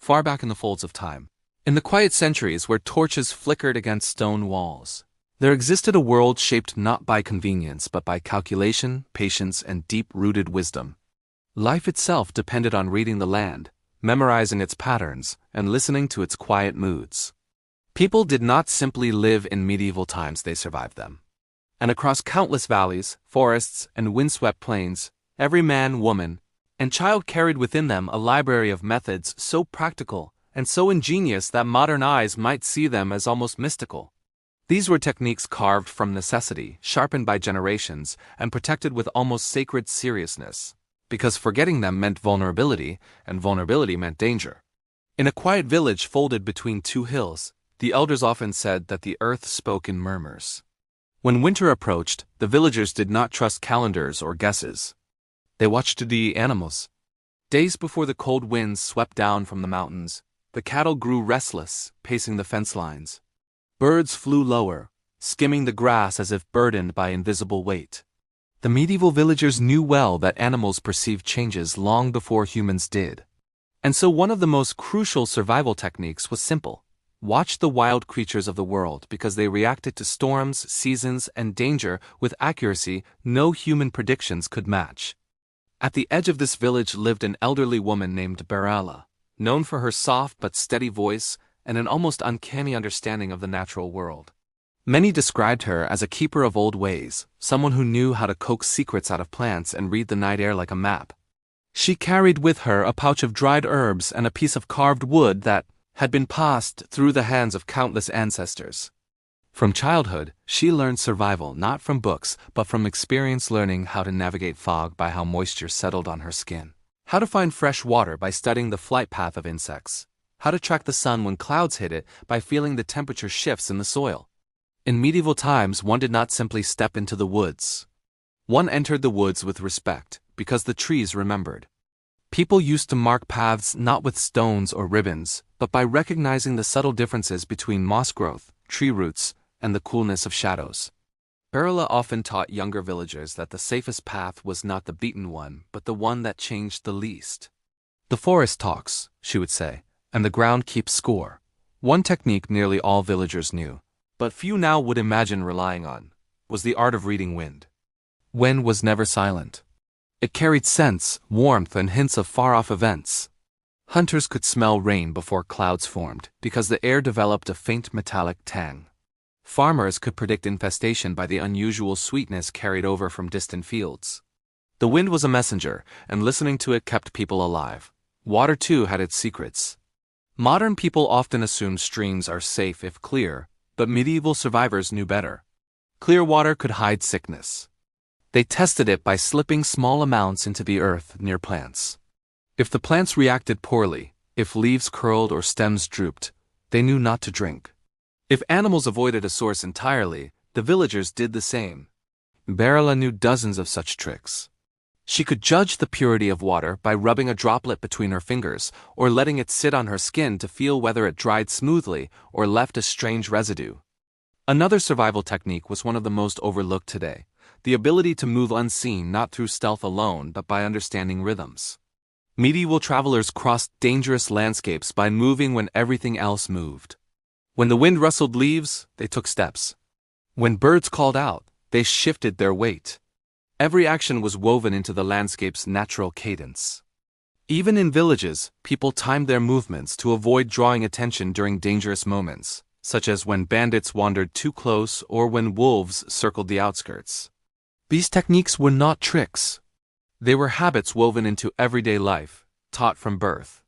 far back in the folds of time. In the quiet centuries where torches flickered against stone walls, there existed a world shaped not by convenience but by calculation, patience, and deep-rooted wisdom. Life itself depended on reading the land, memorizing its patterns, and listening to its quiet moods. People did not simply live in medieval times, they survived them. And across countless valleys, forests, and windswept plains, every man, woman, and child carried within them a library of methods so practical and so ingenious that modern eyes might see them as almost mystical. These were techniques carved from necessity, sharpened by generations, and protected with almost sacred seriousness, because forgetting them meant vulnerability, and vulnerability meant danger. In a quiet village folded between two hills, the elders often said that the earth spoke in murmurs. When winter approached, the villagers did not trust calendars or guesses. They watched the animals. Days before the cold winds swept down from the mountains, the cattle grew restless, pacing the fence lines. Birds flew lower, skimming the grass as if burdened by invisible weight. The medieval villagers knew well that animals perceived changes long before humans did. And so one of the most crucial survival techniques was simple. Watch the wild creatures of the world because they reacted to storms, seasons, and danger with accuracy no human predictions could match. At the edge of this village lived an elderly woman named Berala, known for her soft but steady voice and an almost uncanny understanding of the natural world. Many described her as a keeper of old ways, someone who knew how to coax secrets out of plants and read the night air like a map. She carried with her a pouch of dried herbs and a piece of carved wood that had been passed through the hands of countless ancestors. From childhood, she learned survival not from books but from experience, learning how to navigate fog by how moisture settled on her skin, how to find fresh water by studying the flight path of insects, how to track the sun when clouds hit it by feeling the temperature shifts in the soil. In medieval times, one did not simply step into the woods. One entered the woods with respect, because the trees remembered. People used to mark paths not with stones or ribbons, but by recognizing the subtle differences between moss growth, tree roots, and the coolness of shadows. Berla often taught younger villagers that the safest path was not the beaten one, but the one that changed the least. The forest talks, she would say, and the ground keeps score. One technique nearly all villagers knew, but few now would imagine relying on, was the art of reading wind. Wind was never silent. It carried scents, warmth, and hints of far-off events. Hunters could smell rain before clouds formed, because the air developed a faint metallic tang. Farmers could predict infestation by the unusual sweetness carried over from distant fields. The wind was a messenger, and listening to it kept people alive. Water, too, had its secrets. Modern people often assume streams are safe if clear, but medieval survivors knew better. Clear water could hide sickness. They tested it by slipping small amounts into the earth near plants. If the plants reacted poorly, if leaves curled or stems drooped, they knew not to drink. If animals avoided a source entirely, the villagers did the same. Berla knew dozens of such tricks. She could judge the purity of water by rubbing a droplet between her fingers or letting it sit on her skin to feel whether it dried smoothly or left a strange residue. Another survival technique was one of the most overlooked today, the ability to move unseen not through stealth alone but by understanding rhythms. Medieval travelers crossed dangerous landscapes by moving when everything else moved. When the wind rustled leaves, they took steps. When birds called out, they shifted their weight. Every action was woven into the landscape's natural cadence. Even in villages, people timed their movements to avoid drawing attention during dangerous moments, such as when bandits wandered too close or when wolves circled the outskirts. These techniques were not tricks. They were habits woven into everyday life, taught from birth.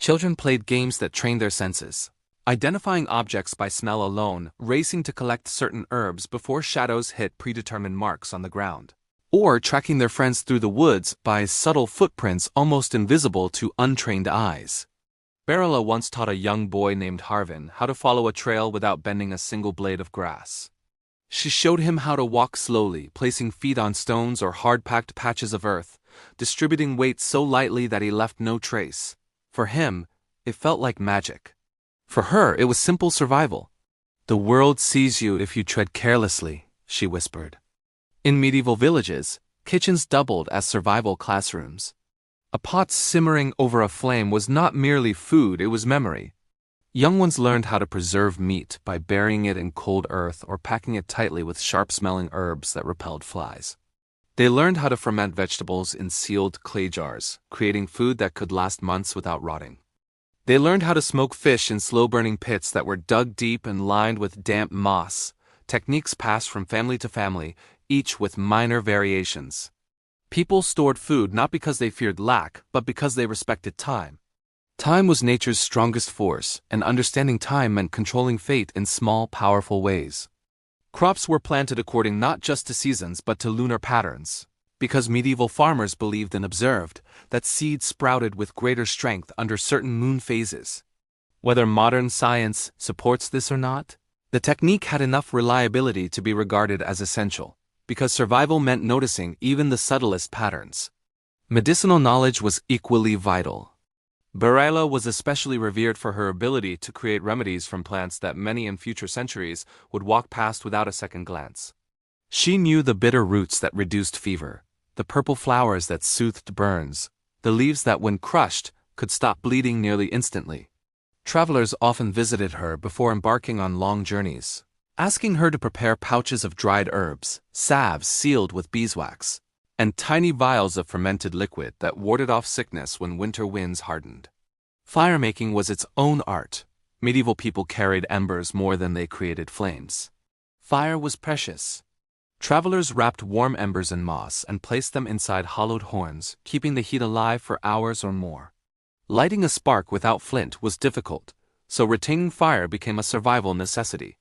Children played games that trained their senses, identifying objects by smell alone, racing to collect certain herbs before shadows hit predetermined marks on the ground, or tracking their friends through the woods by subtle footprints almost invisible to untrained eyes. Berla once taught a young boy named Harvin how to follow a trail without bending a single blade of grass. She showed him how to walk slowly, placing feet on stones or hard-packed patches of earth, distributing weight so lightly that he left no trace. For him, it felt like magic. For her, it was simple survival. "The world sees you if you tread carelessly," she whispered. In medieval villages, kitchens doubled as survival classrooms. A pot simmering over a flame was not merely food, it was memory. Young ones learned how to preserve meat by burying it in cold earth or packing it tightly with sharp-smelling herbs that repelled flies. They learned how to ferment vegetables in sealed clay jars, creating food that could last months without rotting. They learned how to smoke fish in slow-burning pits that were dug deep and lined with damp moss, techniques passed from family to family, each with minor variations. People stored food not because they feared lack, but because they respected time. Time was nature's strongest force, and understanding time meant controlling fate in small, powerful ways. Crops were planted according not just to seasons but to lunar patterns, because medieval farmers believed and observed that seeds sprouted with greater strength under certain moon phases. Whether modern science supports this or not, the technique had enough reliability to be regarded as essential, because survival meant noticing even the subtlest patterns. Medicinal knowledge was equally vital. Barela was especially revered for her ability to create remedies from plants that many in future centuries would walk past without a second glance. She knew the bitter roots that reduced fever, the purple flowers that soothed burns, the leaves that, when crushed, could stop bleeding nearly instantly. Travelers often visited her before embarking on long journeys, asking her to prepare pouches of dried herbs, salves sealed with beeswax, and tiny vials of fermented liquid that warded off sickness when winter winds hardened. Fire-making was its own art. Medieval people carried embers more than they created flames. Fire was precious. Travelers wrapped warm embers in moss and placed them inside hollowed horns, keeping the heat alive for hours or more. Lighting a spark without flint was difficult, so retaining fire became a survival necessity.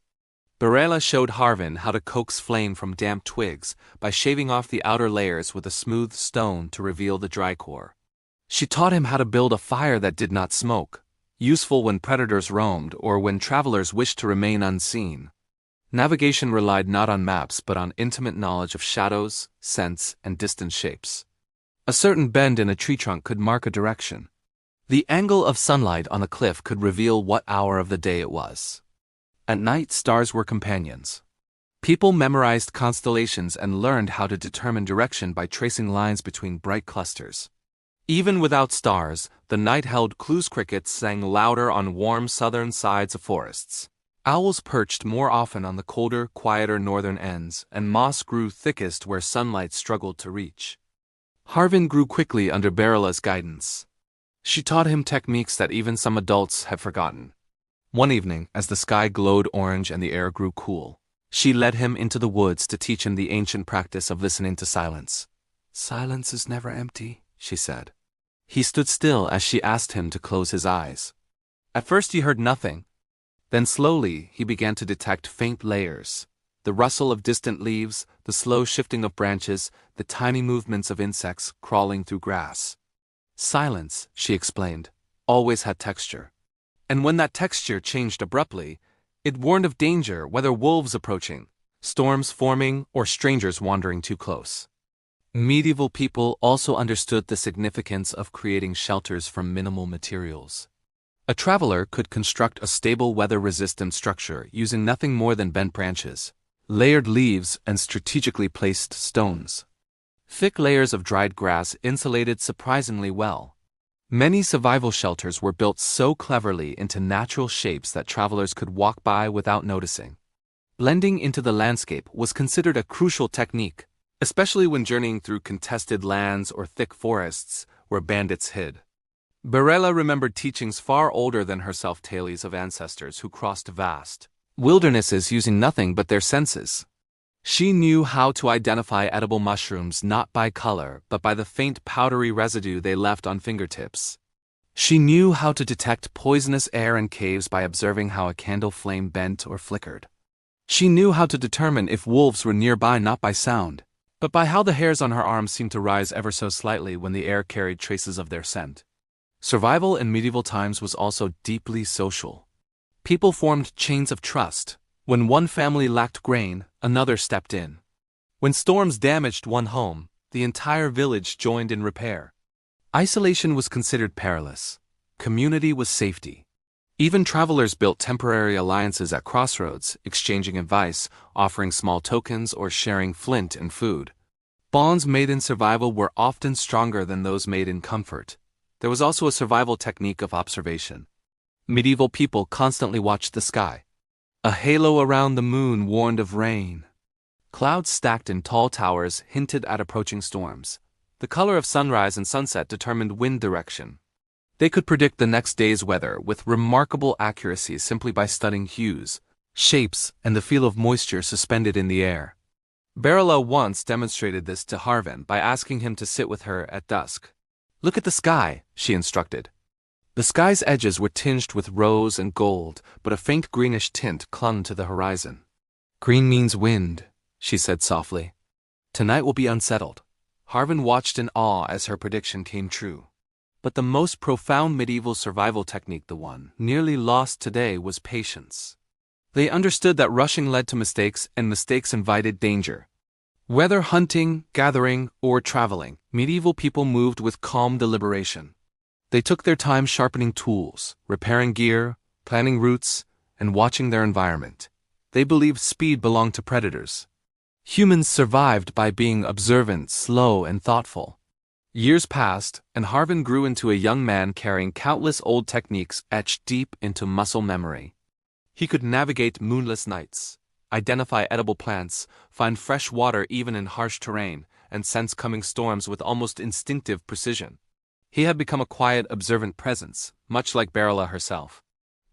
Barela showed Harvin how to coax flame from damp twigs by shaving off the outer layers with a smooth stone to reveal the dry core. She taught him how to build a fire that did not smoke, useful when predators roamed or when travelers wished to remain unseen. Navigation relied not on maps but on intimate knowledge of shadows, scents, and distant shapes. A certain bend in a tree trunk could mark a direction. The angle of sunlight on a cliff could reveal what hour of the day it was. At night, stars were companions. People memorized constellations and learned how to determine direction by tracing lines between bright clusters. Even without stars, the night held clues. Crickets sang louder on warm southern sides of forests. Owls perched more often on the colder, quieter northern ends, and moss grew thickest where sunlight struggled to reach. Harvin grew quickly under Barela's guidance. She taught him techniques that even some adults had forgotten. One evening, as the sky glowed orange and the air grew cool, she led him into the woods to teach him the ancient practice of listening to silence. "Silence is never empty," she said. He stood still as she asked him to close his eyes. At first he heard nothing. Then slowly he began to detect faint layers, the rustle of distant leaves, the slow shifting of branches, the tiny movements of insects crawling through grass. Silence, she explained, always had texture. And when that texture changed abruptly, it warned of danger, whether wolves approaching, storms forming, or strangers wandering too close. Medieval people also understood the significance of creating shelters from minimal materials. A traveler could construct a stable weather-resistant structure using nothing more than bent branches, layered leaves, and strategically placed stones. Thick layers of dried grass insulated surprisingly well. Many survival shelters were built so cleverly into natural shapes that travelers could walk by without noticing. Blending into the landscape was considered a crucial technique, especially when journeying through contested lands or thick forests where bandits hid. Barela remembered teachings far older than herself, tales of ancestors who crossed vast wildernesses using nothing but their senses. She knew how to identify edible mushrooms not by color but by the faint powdery residue they left on fingertips. She knew how to detect poisonous air in caves by observing how a candle flame bent or flickered. She knew how to determine if wolves were nearby not by sound, but by how the hairs on her arms seemed to rise ever so slightly when the air carried traces of their scent. Survival in medieval times was also deeply social. People formed chains of trust. When one family lacked grain, another stepped in. When storms damaged one home, the entire village joined in repair. Isolation was considered perilous. Community was safety. Even travelers built temporary alliances at crossroads, exchanging advice, offering small tokens, or sharing flint and food. Bonds made in survival were often stronger than those made in comfort. There was also a survival technique of observation. Medieval people constantly watched the sky. A halo around the moon warned of rain. Clouds stacked in tall towers hinted at approaching storms. The color of sunrise and sunset determined wind direction. They could predict the next day's weather with remarkable accuracy simply by studying hues, shapes, and the feel of moisture suspended in the air. Barilla once demonstrated this to Harvin by asking him to sit with her at dusk. "Look at the sky," she instructed. The sky's edges were tinged with rose and gold, but a faint greenish tint clung to the horizon. "Green means wind," she said softly. "Tonight will be unsettled." Harvin watched in awe as her prediction came true. But the most profound medieval survival technique, the one nearly lost today, was patience. They understood that rushing led to mistakes, and mistakes invited danger. Whether hunting, gathering, or traveling, medieval people moved with calm deliberation. They took their time sharpening tools, repairing gear, planning routes, and watching their environment. They believed speed belonged to predators. Humans survived by being observant, slow, and thoughtful. Years passed, and Harvin grew into a young man carrying countless old techniques etched deep into muscle memory. He could navigate moonless nights, identify edible plants, find fresh water even in harsh terrain, and sense coming storms with almost instinctive precision. He had become a quiet, observant presence, much like Barilla herself.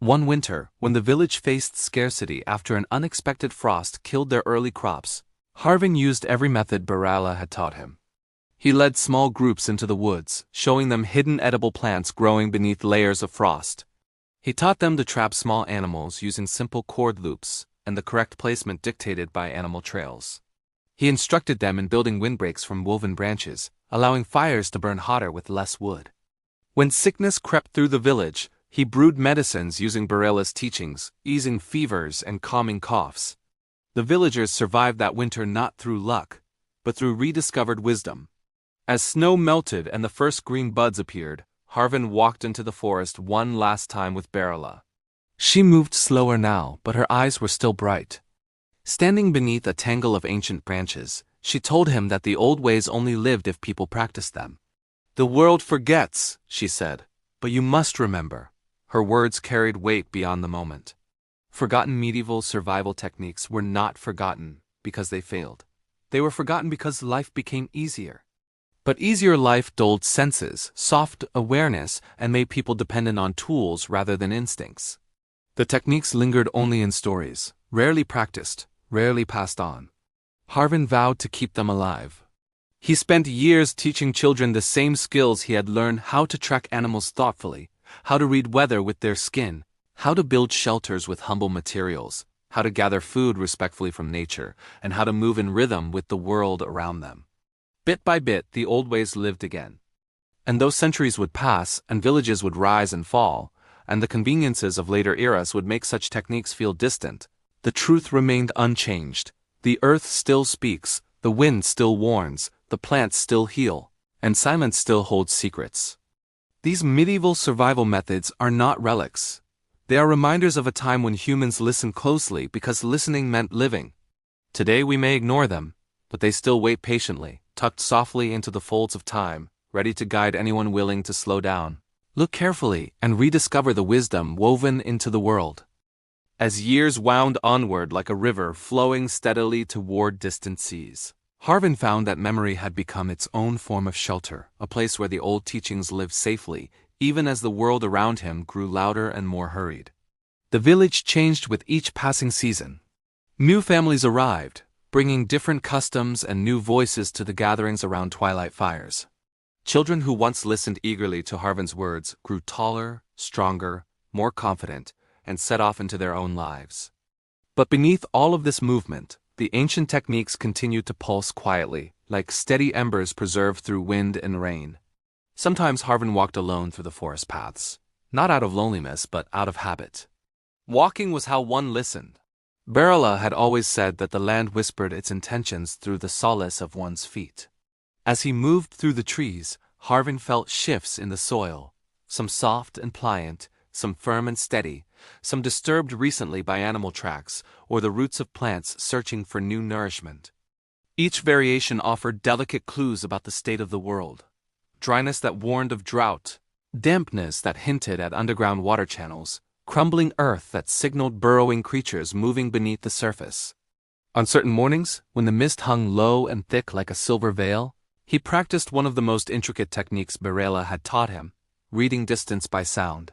One winter, when the village faced scarcity after an unexpected frost killed their early crops, Harvin used every method Barilla had taught him. He led small groups into the woods, showing them hidden edible plants growing beneath layers of frost. He taught them to trap small animals using simple cord loops and the correct placement dictated by animal trails. He instructed them in building windbreaks from woven branches, allowing fires to burn hotter with less wood. When sickness crept through the village, he brewed medicines using Barilla's teachings, easing fevers and calming coughs. The villagers survived that winter not through luck, but through rediscovered wisdom. As snow melted and the first green buds appeared, Harvin walked into the forest one last time with Barilla. She moved slower now, but her eyes were still bright. Standing beneath a tangle of ancient branches, she told him that the old ways only lived if people practiced them. "The world forgets," she said, "but you must remember." Her words carried weight beyond the moment. Forgotten medieval survival techniques were not forgotten because they failed. They were forgotten because life became easier. But easier life dulled senses, soft awareness, and made people dependent on tools rather than instincts. The techniques lingered only in stories, rarely practiced, rarely passed on. Harvin vowed to keep them alive. He spent years teaching children the same skills he had learned: how to track animals thoughtfully, how to read weather with their skin, how to build shelters with humble materials, how to gather food respectfully from nature, and how to move in rhythm with the world around them. Bit by bit, the old ways lived again. And though centuries would pass, and villages would rise and fall, and the conveniences of later eras would make such techniques feel distant, the truth remained unchanged. The earth still speaks, the wind still warns, the plants still heal, and silence still holds secrets. These medieval survival methods are not relics. They are reminders of a time when humans listened closely because listening meant living. Today we may ignore them, but they still wait patiently, tucked softly into the folds of time, ready to guide anyone willing to slow down, look carefully, and rediscover the wisdom woven into the world. As years wound onward like a river flowing steadily toward distant seas, Harvin found that memory had become its own form of shelter, a place where the old teachings lived safely, even as the world around him grew louder and more hurried. The village changed with each passing season. New families arrived, bringing different customs and new voices to the gatherings around twilight fires. Children who once listened eagerly to Harvin's words grew taller, stronger, more confident, and set off into their own lives. But beneath all of this movement, the ancient techniques continued to pulse quietly, like steady embers preserved through wind and rain. Sometimes Harvin walked alone through the forest paths, not out of loneliness but out of habit. Walking was how one listened. Barilla had always said that the land whispered its intentions through the solace of one's feet. As he moved through the trees, Harvin felt shifts in the soil, some soft and pliant, some firm and steady, some disturbed recently by animal tracks or the roots of plants searching for new nourishment. Each variation offered delicate clues about the state of the world. Dryness that warned of drought, dampness that hinted at underground water channels, crumbling earth that signaled burrowing creatures moving beneath the surface. On certain mornings, when the mist hung low and thick like a silver veil, he practiced one of the most intricate techniques Barela had taught him, reading distance by sound.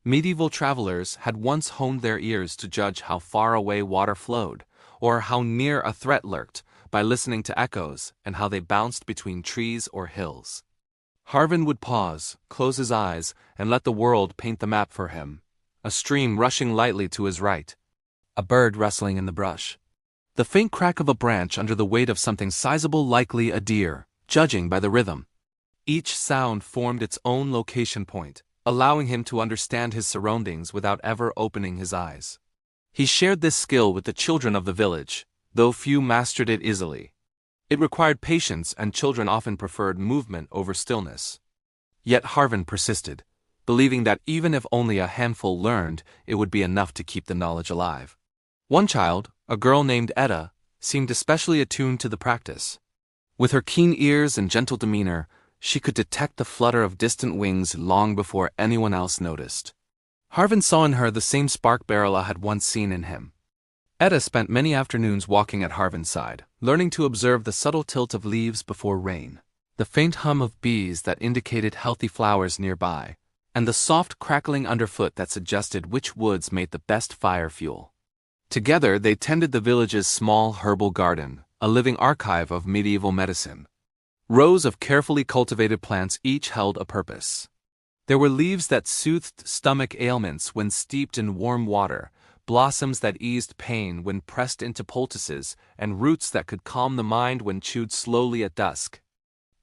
Medieval travelers had once honed their ears to judge how far away water flowed, or how near a threat lurked, by listening to echoes and how they bounced between trees or hills. Harvin would pause, close his eyes, and let the world paint the map for him. A stream rushing lightly to his right. A bird rustling in the brush. The faint crack of a branch under the weight of something sizable, likely a deer, judging by the rhythm. Each sound formed its own location point, allowing him to understand his surroundings without ever opening his eyes. He shared this skill with the children of the village, though few mastered it easily. It required patience, and children often preferred movement over stillness. Yet Harvin persisted, believing that even if only a handful learned, it would be enough to keep the knowledge alive. One child, a girl named Etta, seemed especially attuned to the practice. With her keen ears and gentle demeanor, she could detect the flutter of distant wings long before anyone else noticed. Harvin saw in her the same spark Barela had once seen in him. Etta spent many afternoons walking at Harvin's side, learning to observe the subtle tilt of leaves before rain, the faint hum of bees that indicated healthy flowers nearby, and the soft crackling underfoot that suggested which woods made the best fire fuel. Together they tended the village's small herbal garden, a living archive of medieval medicine. Rows of carefully cultivated plants each held a purpose. There were leaves that soothed stomach ailments when steeped in warm water, blossoms that eased pain when pressed into poultices, and roots that could calm the mind when chewed slowly at dusk.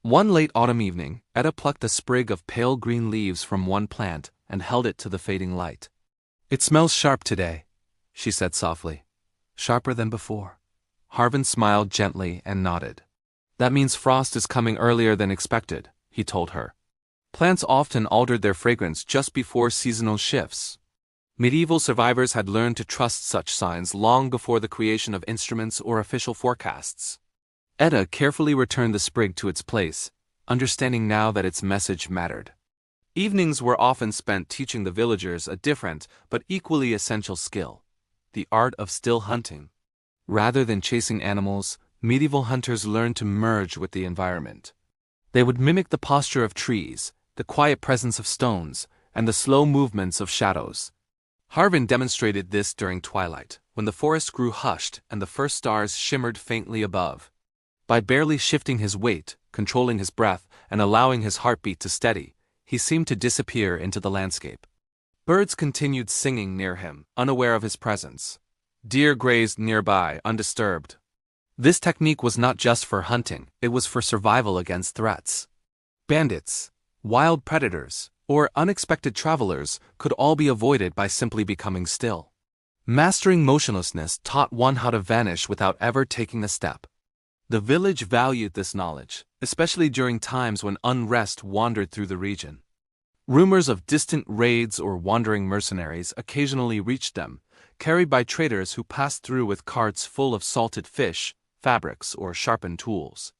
One late autumn evening, Etta plucked a sprig of pale green leaves from one plant and held it to the fading light. "It smells sharp today," she said softly. "Sharper than before." Harvin smiled gently and nodded. "That means frost is coming earlier than expected," he told her. Plants often altered their fragrance just before seasonal shifts. Medieval survivors had learned to trust such signs long before the creation of instruments or official forecasts. Etta carefully returned the sprig to its place, understanding now that its message mattered. Evenings were often spent teaching the villagers a different but equally essential skill: the art of still hunting. Rather than chasing animals, medieval hunters learned to merge with the environment. They would mimic the posture of trees, the quiet presence of stones, and the slow movements of shadows. Harvin demonstrated this during twilight, when the forest grew hushed and the first stars shimmered faintly above. By barely shifting his weight, controlling his breath, and allowing his heartbeat to steady, he seemed to disappear into the landscape. Birds continued singing near him, unaware of his presence. Deer grazed nearby, undisturbed. This technique was not just for hunting, it was for survival against threats. Bandits, wild predators, or unexpected travelers could all be avoided by simply becoming still. Mastering motionlessness taught one how to vanish without ever taking a step. The village valued this knowledge, especially during times when unrest wandered through the region. Rumors of distant raids or wandering mercenaries occasionally reached them, carried by traders who passed through with carts full of salted fish, fabrics, or sharpened tools.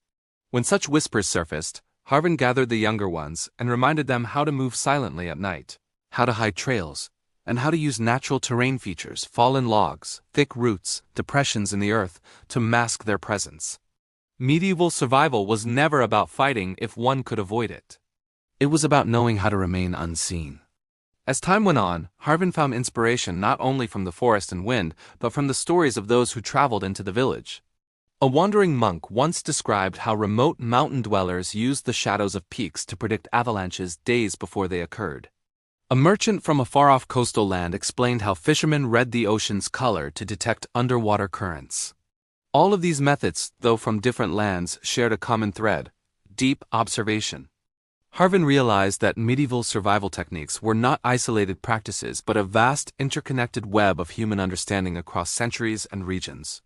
When such whispers surfaced, Harvin gathered the younger ones and reminded them how to move silently at night, how to hide trails, and how to use natural terrain features, fallen logs, thick roots, depressions in the earth, to mask their presence. Medieval survival was never about fighting if one could avoid it. It was about knowing how to remain unseen. As time went on, Harvin found inspiration not only from the forest and wind, but from the stories of those who traveled into the village. A wandering monk once described how remote mountain dwellers used the shadows of peaks to predict avalanches days before they occurred. A merchant from a far-off coastal land explained how fishermen read the ocean's color to detect underwater currents. All of these methods, though from different lands, shared a common thread: deep observation. Harvin realized that medieval survival techniques were not isolated practices but a vast, interconnected web of human understanding across centuries and regions.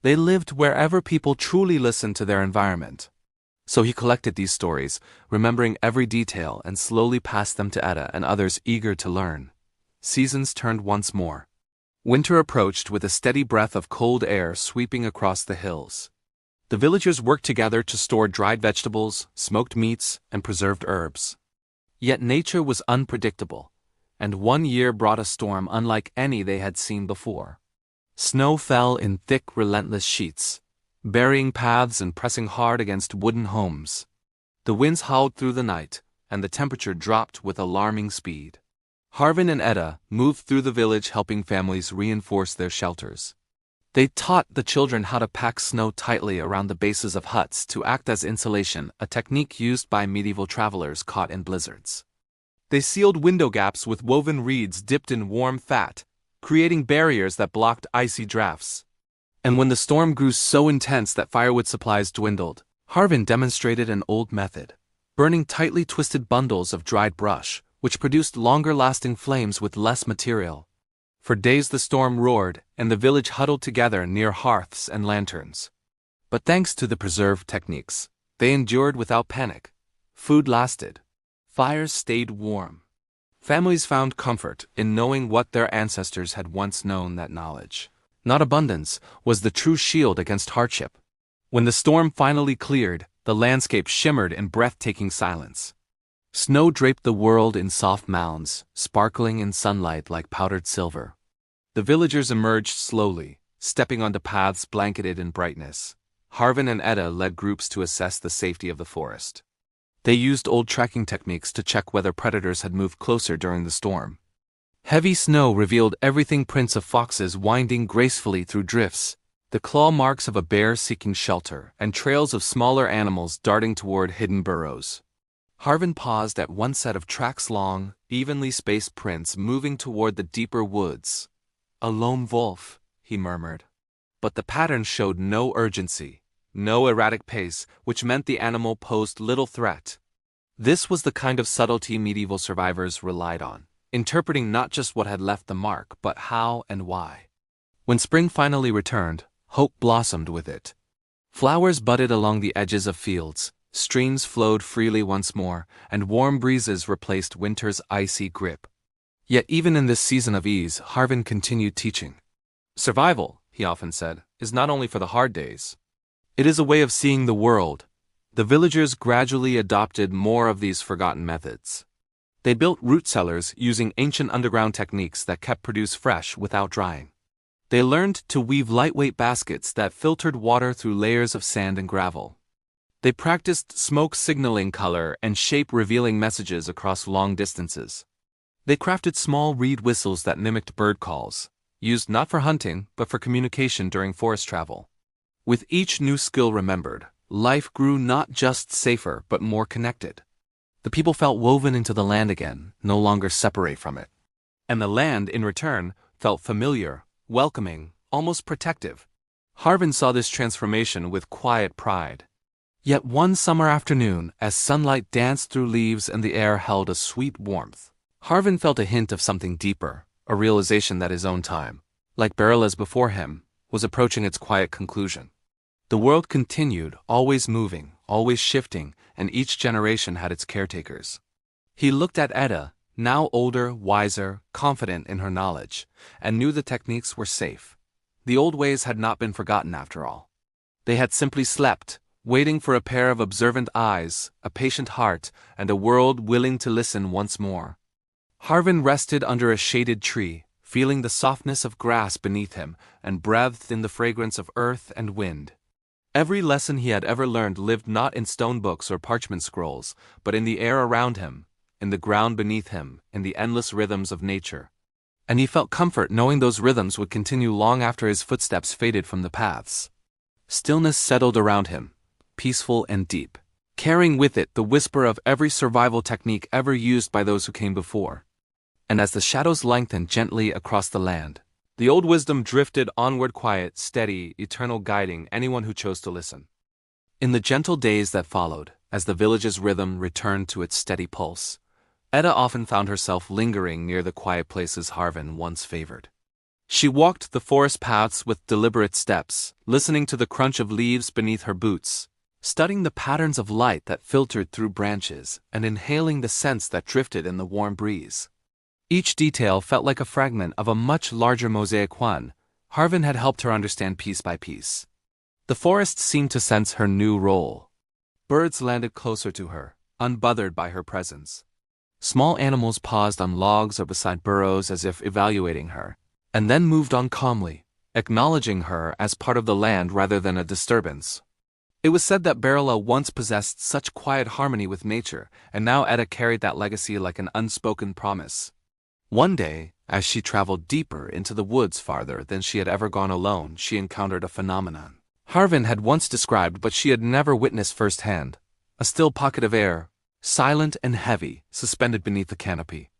They lived wherever people truly listened to their environment. So he collected these stories, remembering every detail, and slowly passed them to Etta and others eager to learn. Seasons turned once more. Winter approached with a steady breath of cold air sweeping across the hills. The villagers worked together to store dried vegetables, smoked meats, and preserved herbs. Yet nature was unpredictable, and one year brought a storm unlike any they had seen before. Snow fell in thick, relentless sheets, burying paths and pressing hard against wooden homes. The winds howled through the night, and the temperature dropped with alarming speed. Harvin and Etta moved through the village helping families reinforce their shelters. They taught the children how to pack snow tightly around the bases of huts to act as insulation, a technique used by medieval travelers caught in blizzards. They sealed window gaps with woven reeds dipped in warm fat, creating barriers that blocked icy drafts. And when the storm grew so intense that firewood supplies dwindled, Harvin demonstrated an old method, burning tightly twisted bundles of dried brush, which produced longer-lasting flames with less material. For days the storm roared, and the village huddled together near hearths and lanterns. But thanks to the preserved techniques, they endured without panic. Food lasted. Fires stayed warm. Families found comfort in knowing what their ancestors had once known. That knowledge, not abundance, was the true shield against hardship. When the storm finally cleared, the landscape shimmered in breathtaking silence. Snow draped the world in soft mounds, sparkling in sunlight like powdered silver. The villagers emerged slowly, stepping onto paths blanketed in brightness. Harvin and Etta led groups to assess the safety of the forest. They used old tracking techniques to check whether predators had moved closer during the storm. Heavy snow revealed everything: prints of foxes winding gracefully through drifts, the claw marks of a bear seeking shelter, and trails of smaller animals darting toward hidden burrows. Harvin paused at one set of tracks, long, evenly spaced prints moving toward the deeper woods. "A lone wolf," he murmured. But the pattern showed no urgency, no erratic pace, which meant the animal posed little threat. This was the kind of subtlety medieval survivors relied on, interpreting not just what had left the mark, but how and why. When spring finally returned, hope blossomed with it. Flowers budded along the edges of fields, streams flowed freely once more, and warm breezes replaced winter's icy grip. Yet even in this season of ease, Harvin continued teaching. "Survival," he often said, "is not only for the hard days. It is a way of seeing the world." The villagers gradually adopted more of these forgotten methods. They built root cellars using ancient underground techniques that kept produce fresh without drying. They learned to weave lightweight baskets that filtered water through layers of sand and gravel. They practiced smoke signaling color and shape, revealing messages across long distances. They crafted small reed whistles that mimicked bird calls, used not for hunting but for communication during forest travel. With each new skill remembered, life grew not just safer but more connected. The people felt woven into the land again, no longer separate from it. And the land, in return, felt familiar, welcoming, almost protective. Harvin saw this transformation with quiet pride. Yet one summer afternoon, as sunlight danced through leaves and the air held a sweet warmth, Harvin felt a hint of something deeper, a realization that his own time, like Beryla's before him, was approaching its quiet conclusion. The world continued, always moving, always shifting, and each generation had its caretakers. He looked at Etta, now older, wiser, confident in her knowledge, and knew the techniques were safe. The old ways had not been forgotten after all. They had simply slept, waiting for a pair of observant eyes, a patient heart, and a world willing to listen once more. Harvin rested under a shaded tree, feeling the softness of grass beneath him, and breathed in the fragrance of earth and wind. Every lesson he had ever learned lived not in stone books or parchment scrolls, but in the air around him, in the ground beneath him, in the endless rhythms of nature. And he felt comfort knowing those rhythms would continue long after his footsteps faded from the paths. Stillness settled around him, peaceful and deep, carrying with it the whisper of every survival technique ever used by those who came before. And as the shadows lengthened gently across the land, the old wisdom drifted onward, quiet, steady, eternal, guiding anyone who chose to listen. In the gentle days that followed, as the village's rhythm returned to its steady pulse, Etta often found herself lingering near the quiet places Harvin once favored. She walked the forest paths with deliberate steps, listening to the crunch of leaves beneath her boots, studying the patterns of light that filtered through branches, and inhaling the scents that drifted in the warm breeze. Each detail felt like a fragment of a much larger mosaic one Harvin had helped her understand piece by piece. The forest seemed to sense her new role. Birds landed closer to her, unbothered by her presence. Small animals paused on logs or beside burrows as if evaluating her, and then moved on calmly, acknowledging her as part of the land rather than a disturbance. It was said that Berla once possessed such quiet harmony with nature, and now Etta carried that legacy like an unspoken promise. One day, as she traveled deeper into the woods farther than she had ever gone alone, she encountered a phenomenon Harvin had once described but she had never witnessed firsthand: a still pocket of air, silent and heavy, suspended beneath the canopy.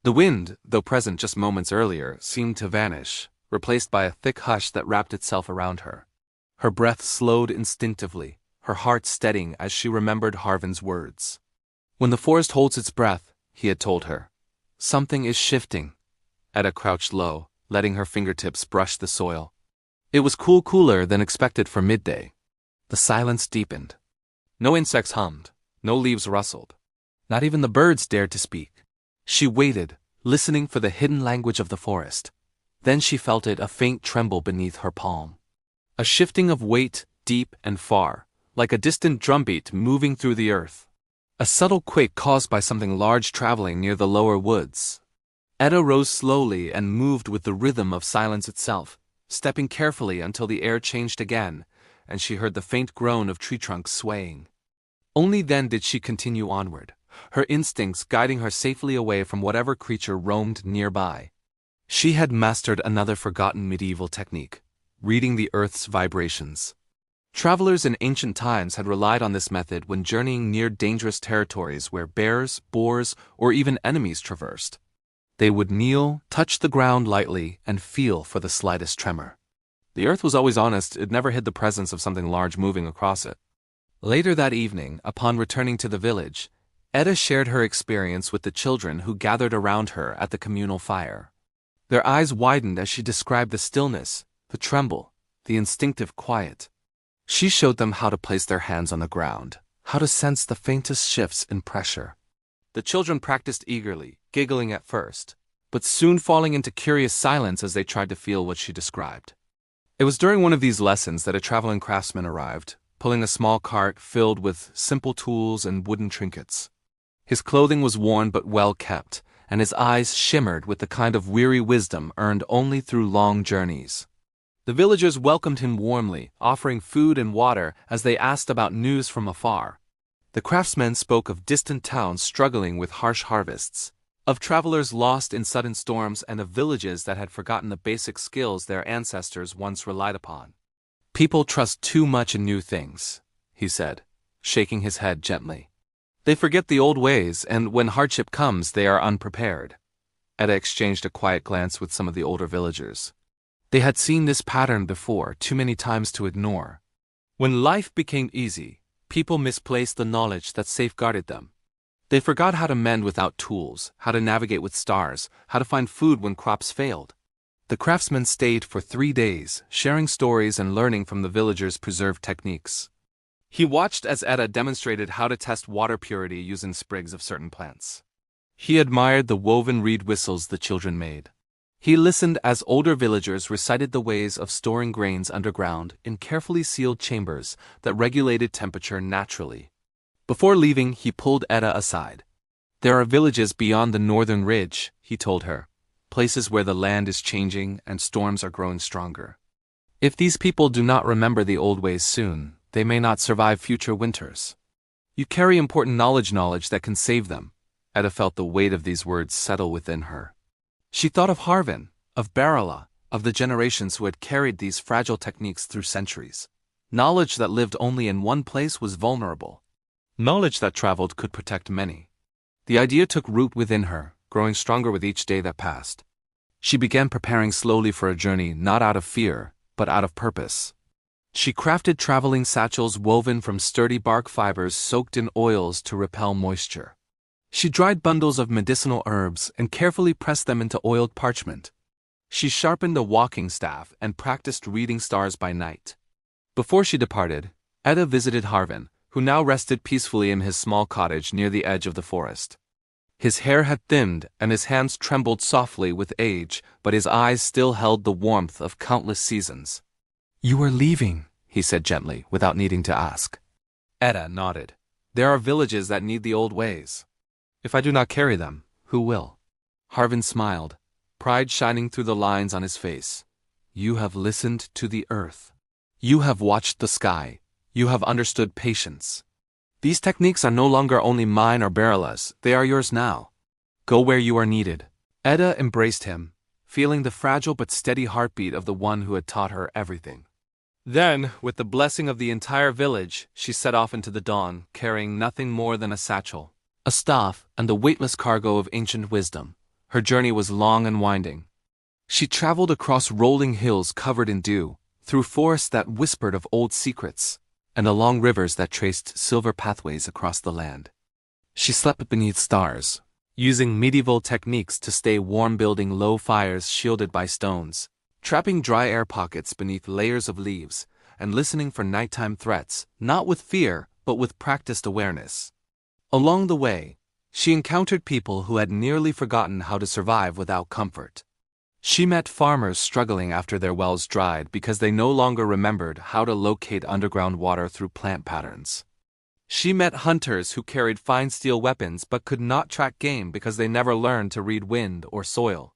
The wind, though present just moments earlier, seemed to vanish, replaced by a thick hush that wrapped itself around her. Her breath slowed instinctively, her heart steadying as she remembered Harvin's words. When the forest holds its breath, he had told her, something is shifting. Etta crouched low, letting her fingertips brush the soil. It was cooler than expected for midday. The silence deepened. No insects hummed, no leaves rustled. Not even the birds dared to speak. She waited, listening for the hidden language of the forest. Then she felt it, a faint tremble beneath her palm. A shifting of weight, deep and far, like a distant drumbeat moving through the earth. A subtle quake caused by something large traveling near the lower woods. Etta rose slowly and moved with the rhythm of silence itself, stepping carefully until the air changed again, and she heard the faint groan of tree trunks swaying. Only then did she continue onward, her instincts guiding her safely away from whatever creature roamed nearby. She had mastered another forgotten medieval technique: reading the earth's vibrations. Travelers in ancient times had relied on this method when journeying near dangerous territories where bears, boars, or even enemies traversed. They would kneel, touch the ground lightly, and feel for the slightest tremor. The earth was always honest; it never hid the presence of something large moving across it. Later that evening, upon returning to the village, Etta shared her experience with the children who gathered around her at the communal fire. Their eyes widened as she described the stillness, the tremble, the instinctive quiet. She showed them how to place their hands on the ground, how to sense the faintest shifts in pressure. The children practiced eagerly, giggling at first, but soon falling into curious silence as they tried to feel what she described. It was during one of these lessons that a traveling craftsman arrived, pulling a small cart filled with simple tools and wooden trinkets. His clothing was worn but well kept, and his eyes shimmered with the kind of weary wisdom earned only through long journeys. The villagers welcomed him warmly, offering food and water as they asked about news from afar. The craftsmen spoke of distant towns struggling with harsh harvests, of travelers lost in sudden storms, and of villages that had forgotten the basic skills their ancestors once relied upon. People trust too much in new things, he said, shaking his head gently. They forget the old ways, and when hardship comes, they are unprepared. Etta exchanged a quiet glance with some of the older villagers. They had seen this pattern before, too many times to ignore. When life became easy, people misplaced the knowledge that safeguarded them. They forgot how to mend without tools, how to navigate with stars, how to find food when crops failed. The craftsman stayed for 3 days, sharing stories and learning from the villagers' preserved techniques. He watched as Etta demonstrated how to test water purity using sprigs of certain plants. He admired the woven reed whistles the children made. He listened as older villagers recited the ways of storing grains underground in carefully sealed chambers that regulated temperature naturally. Before leaving, he pulled Etta aside. There are villages beyond the northern ridge, he told her, places where the land is changing and storms are growing stronger. If these people do not remember the old ways soon, they may not survive future winters. You carry important knowledge that can save them. Etta felt the weight of these words settle within her. She thought of Harvin, of Barala, of the generations who had carried these fragile techniques through centuries. Knowledge that lived only in one place was vulnerable. Knowledge that traveled could protect many. The idea took root within her, growing stronger with each day that passed. She began preparing slowly for a journey not out of fear, but out of purpose. She crafted traveling satchels woven from sturdy bark fibers soaked in oils to repel moisture. She dried bundles of medicinal herbs and carefully pressed them into oiled parchment. She sharpened a walking staff and practiced reading stars by night. Before she departed, Etta visited Harvin, who now rested peacefully in his small cottage near the edge of the forest. His hair had thinned and his hands trembled softly with age, but his eyes still held the warmth of countless seasons. "You are leaving," he said gently, without needing to ask. Etta nodded. There are villages that need the old ways. If I do not carry them, who will? Harvin smiled, pride shining through the lines on his face. You have listened to the earth. You have watched the sky. You have understood patience. These techniques are no longer only mine or Berila's, they are yours now. Go where you are needed. Etta embraced him, feeling the fragile but steady heartbeat of the one who had taught her everything. Then, with the blessing of the entire village, she set off into the dawn, carrying nothing more than a satchel, a staff, and the weightless cargo of ancient wisdom. Her journey was long and winding. She traveled across rolling hills covered in dew, through forests that whispered of old secrets, and along rivers that traced silver pathways across the land. She slept beneath stars, using medieval techniques to stay warm, building low fires shielded by stones, trapping dry air pockets beneath layers of leaves, and listening for nighttime threats, not with fear, but with practiced awareness. Along the way, she encountered people who had nearly forgotten how to survive without comfort. She met farmers struggling after their wells dried because they no longer remembered how to locate underground water through plant patterns. She met hunters who carried fine steel weapons but could not track game because they never learned to read wind or soil.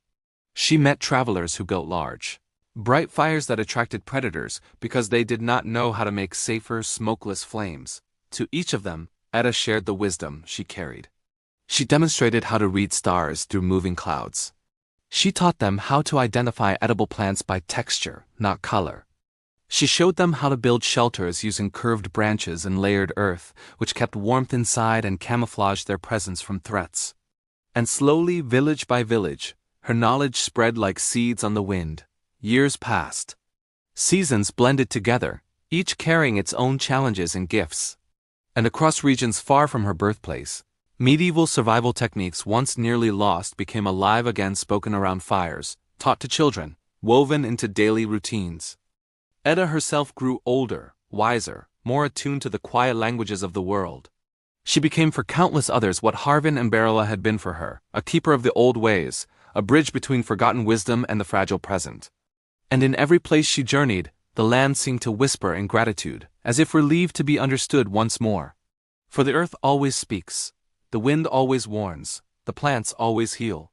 She met travelers who built large, bright fires that attracted predators because they did not know how to make safer, smokeless flames. To each of them, Etta shared the wisdom she carried. She demonstrated how to read stars through moving clouds. She taught them how to identify edible plants by texture, not color. She showed them how to build shelters using curved branches and layered earth, which kept warmth inside and camouflaged their presence from threats. And slowly, village by village, her knowledge spread like seeds on the wind. Years passed. Seasons blended together, each carrying its own challenges and gifts. And across regions far from her birthplace, medieval survival techniques once nearly lost became alive again, spoken around fires, taught to children, woven into daily routines. Etta herself grew older, wiser, more attuned to the quiet languages of the world. She became for countless others what Harvin and Berila had been for her, a keeper of the old ways, a bridge between forgotten wisdom and the fragile present. And in every place she journeyed, the land seemed to whisper in gratitude, as if relieved to be understood once more. For the earth always speaks, the wind always warns, the plants always heal.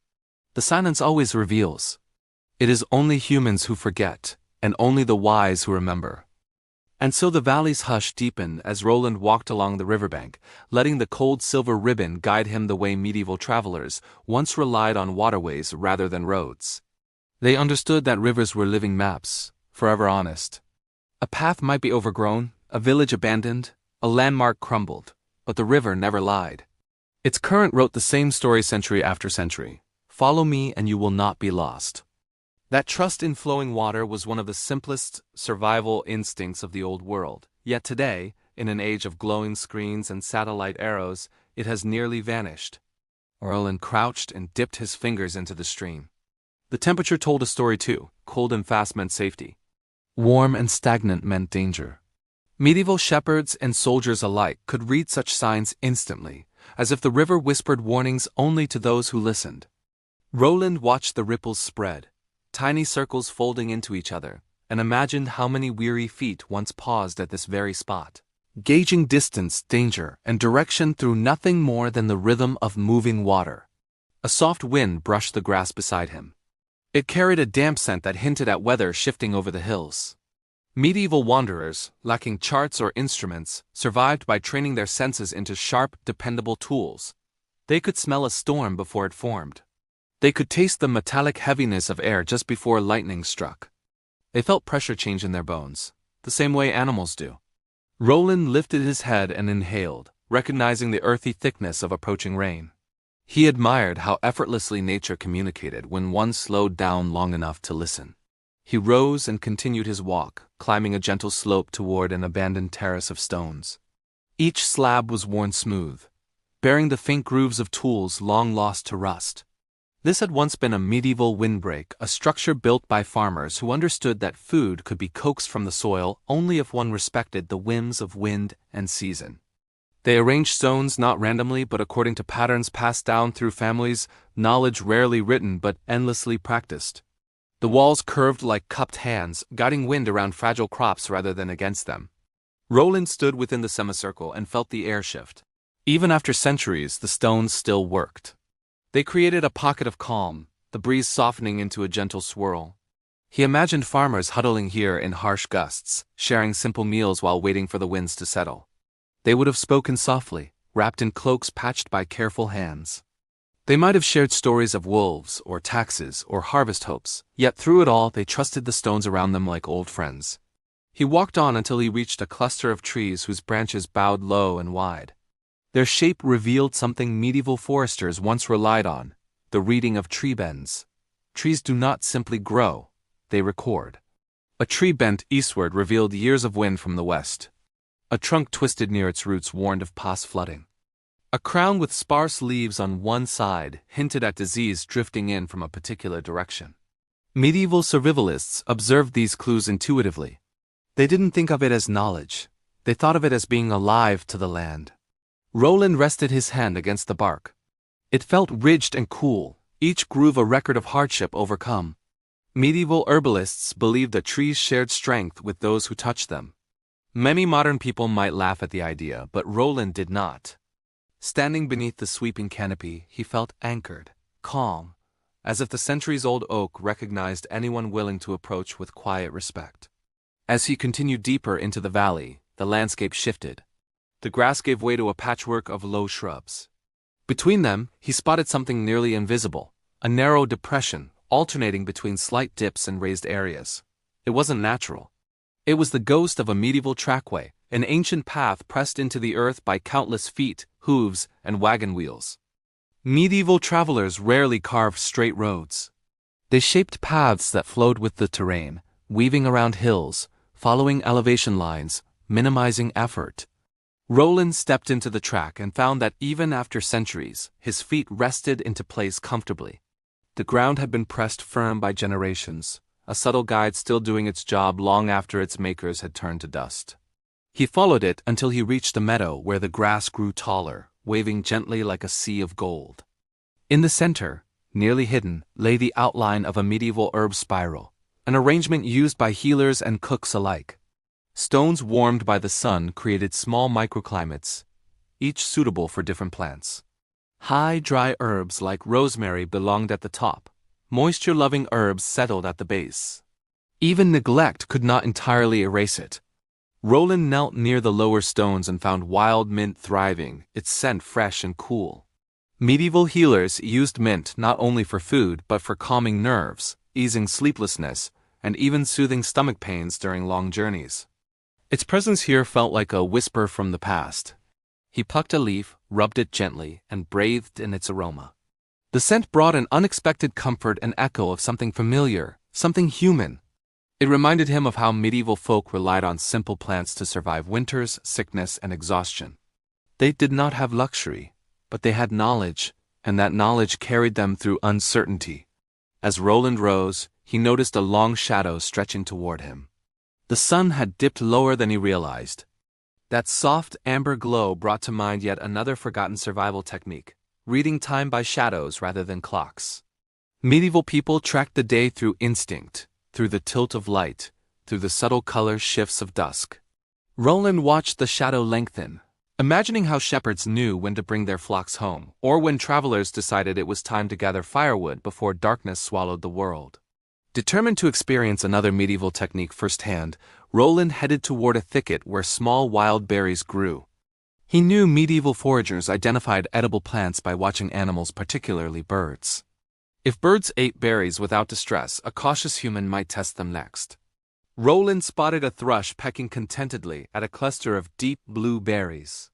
The silence always reveals. It is only humans who forget, and only the wise who remember. And so the valley's hush deepened as Roland walked along the riverbank, letting the cold silver ribbon guide him the way medieval travelers once relied on waterways rather than roads. They understood that rivers were living maps, forever honest. A path might be overgrown, a village abandoned, a landmark crumbled, but the river never lied. Its current wrote the same story century after century. Follow me and you will not be lost. That trust in flowing water was one of the simplest survival instincts of the old world. Yet today, in an age of glowing screens and satellite arrows, it has nearly vanished. Roland crouched and dipped his fingers into the stream. The temperature told a story too. Cold and fast meant safety. Warm and stagnant meant danger. Medieval shepherds and soldiers alike could read such signs instantly, as if the river whispered warnings only to those who listened. Roland watched the ripples spread, tiny circles folding into each other, and imagined how many weary feet once paused at this very spot, gauging distance, danger, and direction through nothing more than the rhythm of moving water. A soft wind brushed the grass beside him. It carried a damp scent that hinted at weather shifting over the hills. Medieval wanderers, lacking charts or instruments, survived by training their senses into sharp, dependable tools. They could smell a storm before it formed. They could taste the metallic heaviness of air just before lightning struck. They felt pressure change in their bones, the same way animals do. Roland lifted his head and inhaled, recognizing the earthy thickness of approaching rain. He admired how effortlessly nature communicated when one slowed down long enough to listen. He rose and continued his walk, climbing a gentle slope toward an abandoned terrace of stones. Each slab was worn smooth, bearing the faint grooves of tools long lost to rust. This had once been a medieval windbreak, a structure built by farmers who understood that food could be coaxed from the soil only if one respected the whims of wind and season. They arranged stones not randomly but according to patterns passed down through families, knowledge rarely written but endlessly practiced. The walls curved like cupped hands, guiding wind around fragile crops rather than against them. Roland stood within the semicircle and felt the air shift. Even after centuries, the stones still worked. They created a pocket of calm, the breeze softening into a gentle swirl. He imagined farmers huddling here in harsh gusts, sharing simple meals while waiting for the winds to settle. They would have spoken softly, wrapped in cloaks patched by careful hands. They might have shared stories of wolves, or taxes, or harvest hopes, yet through it all they trusted the stones around them like old friends. He walked on until he reached a cluster of trees whose branches bowed low and wide. Their shape revealed something medieval foresters once relied on: the reading of tree bends. Trees do not simply grow, they record. A tree bent eastward revealed years of wind from the west. A trunk twisted near its roots warned of past flooding. A crown with sparse leaves on one side hinted at disease drifting in from a particular direction. Medieval survivalists observed these clues intuitively. They didn't think of it as knowledge. They thought of it as being alive to the land. Roland rested his hand against the bark. It felt ridged and cool, each groove a record of hardship overcome. Medieval herbalists believed that trees shared strength with those who touched them. Many modern people might laugh at the idea, but Roland did not. Standing beneath the sweeping canopy, he felt anchored, calm, as if the centuries-old oak recognized anyone willing to approach with quiet respect. As he continued deeper into the valley, the landscape shifted. The grass gave way to a patchwork of low shrubs. Between them, he spotted something nearly invisible, a narrow depression, alternating between slight dips and raised areas. It wasn't natural. It was the ghost of a medieval trackway, an ancient path pressed into the earth by countless feet, hooves, and wagon wheels. Medieval travelers rarely carved straight roads. They shaped paths that flowed with the terrain, weaving around hills, following elevation lines, minimizing effort. Roland stepped into the track and found that even after centuries, his feet rested into place comfortably. The ground had been pressed firm by generations, a subtle guide still doing its job long after its makers had turned to dust. He followed it until he reached a meadow where the grass grew taller, waving gently like a sea of gold. In the center, nearly hidden, lay the outline of a medieval herb spiral, an arrangement used by healers and cooks alike. Stones warmed by the sun created small microclimates, each suitable for different plants. High, dry herbs like rosemary belonged at the top. Moisture-loving herbs settled at the base. Even neglect could not entirely erase it. Roland knelt near the lower stones and found wild mint thriving, its scent fresh and cool. Medieval healers used mint not only for food but for calming nerves, easing sleeplessness, and even soothing stomach pains during long journeys. Its presence here felt like a whisper from the past. He plucked a leaf, rubbed it gently, and breathed in its aroma. The scent brought an unexpected comfort and echo of something familiar, something human. It reminded him of how medieval folk relied on simple plants to survive winters, sickness, and exhaustion. They did not have luxury, but they had knowledge, and that knowledge carried them through uncertainty. As Roland rose, he noticed a long shadow stretching toward him. The sun had dipped lower than he realized. That soft amber glow brought to mind yet another forgotten survival technique: reading time by shadows rather than clocks. Medieval people tracked the day through instinct, through the tilt of light, through the subtle color shifts of dusk. Roland watched the shadow lengthen, imagining how shepherds knew when to bring their flocks home, or when travelers decided it was time to gather firewood before darkness swallowed the world. Determined to experience another medieval technique firsthand, Roland headed toward a thicket where small wild berries grew. He knew medieval foragers identified edible plants by watching animals, particularly birds. If birds ate berries without distress, a cautious human might test them next. Roland spotted a thrush pecking contentedly at a cluster of deep blue berries.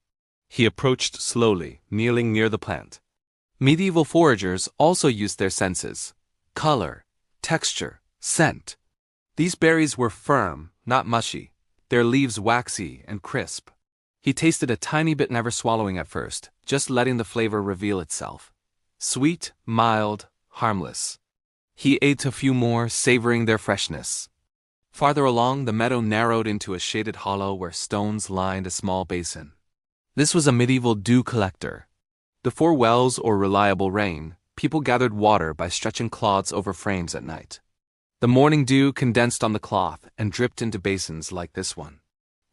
He approached slowly, kneeling near the plant. Medieval foragers also used their senses: color, texture, scent. These berries were firm, not mushy, their leaves waxy and crisp. He tasted a tiny bit, never swallowing at first, just letting the flavor reveal itself. Sweet, mild, harmless. He ate a few more, savoring their freshness. Farther along, the meadow narrowed into a shaded hollow where stones lined a small basin. This was a medieval dew collector. Before wells or reliable rain, people gathered water by stretching cloths over frames at night. The morning dew condensed on the cloth and dripped into basins like this one.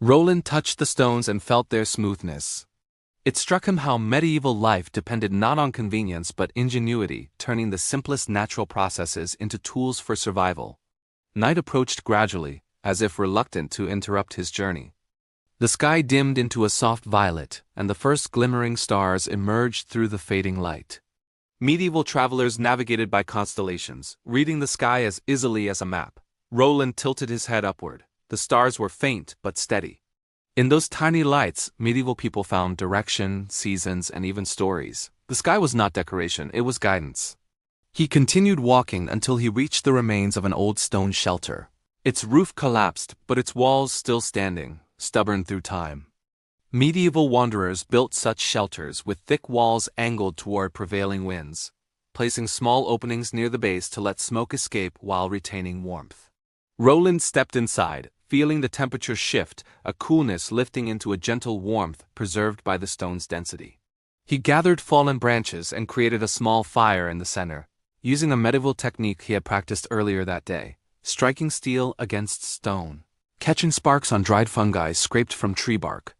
Roland touched the stones and felt their smoothness. It struck him how medieval life depended not on convenience but ingenuity, turning the simplest natural processes into tools for survival. Night approached gradually, as if reluctant to interrupt his journey. The sky dimmed into a soft violet, and the first glimmering stars emerged through the fading light. Medieval travelers navigated by constellations, reading the sky as easily as a map. Roland tilted his head upward. The stars were faint but steady. In those tiny lights, medieval people found direction, seasons, and even stories. The sky was not decoration, it was guidance. He continued walking until he reached the remains of an old stone shelter. Its roof collapsed, but its walls still standing, stubborn through time. Medieval wanderers built such shelters with thick walls angled toward prevailing winds, placing small openings near the base to let smoke escape while retaining warmth. Roland stepped inside, feeling the temperature shift, a coolness lifting into a gentle warmth preserved by the stone's density. He gathered fallen branches and created a small fire in the center, using a medieval technique he had practiced earlier that day, striking steel against stone, catching sparks on dried fungi scraped from tree bark.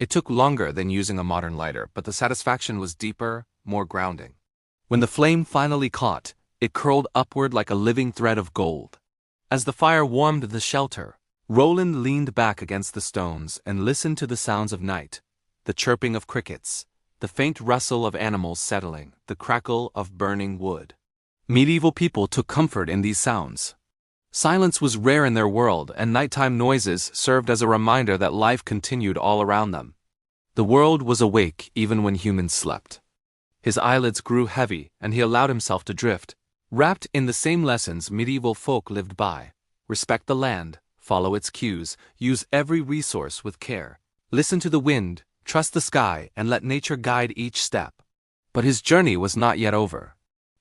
It took longer than using a modern lighter, but the satisfaction was deeper, more grounding. When the flame finally caught, it curled upward like a living thread of gold. As the fire warmed the shelter, Roland leaned back against the stones and listened to the sounds of night, the chirping of crickets, the faint rustle of animals settling, the crackle of burning wood. Medieval people took comfort in these sounds. Silence was rare in their world, and nighttime noises served as a reminder that life continued all around them. The world was awake even when humans slept. His eyelids grew heavy, and he allowed himself to drift, wrapped in the same lessons medieval folk lived by. Respect the land, follow its cues, use every resource with care. Listen to the wind, trust the sky, and let nature guide each step. But his journey was not yet over.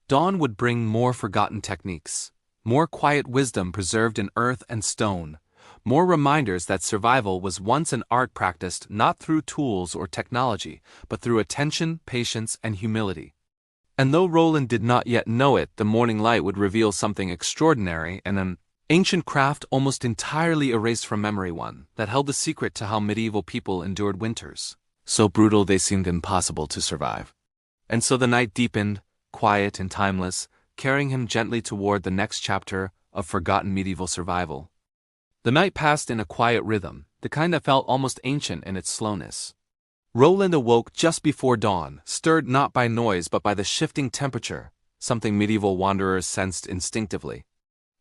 Dawn would bring more forgotten techniques. More quiet wisdom preserved in earth and stone, more reminders that survival was once an art practiced not through tools or technology, but through attention, patience, and humility. And though Roland did not yet know it, the morning light would reveal something extraordinary and an ancient craft almost entirely erased from memory, one that held the secret to how medieval people endured winters. So brutal they seemed impossible to survive. And so the night deepened, quiet and timeless, carrying him gently toward the next chapter of forgotten medieval survival. The night passed in a quiet rhythm, the kind that felt almost ancient in its slowness. Roland awoke just before dawn, stirred not by noise but by the shifting temperature, something medieval wanderers sensed instinctively.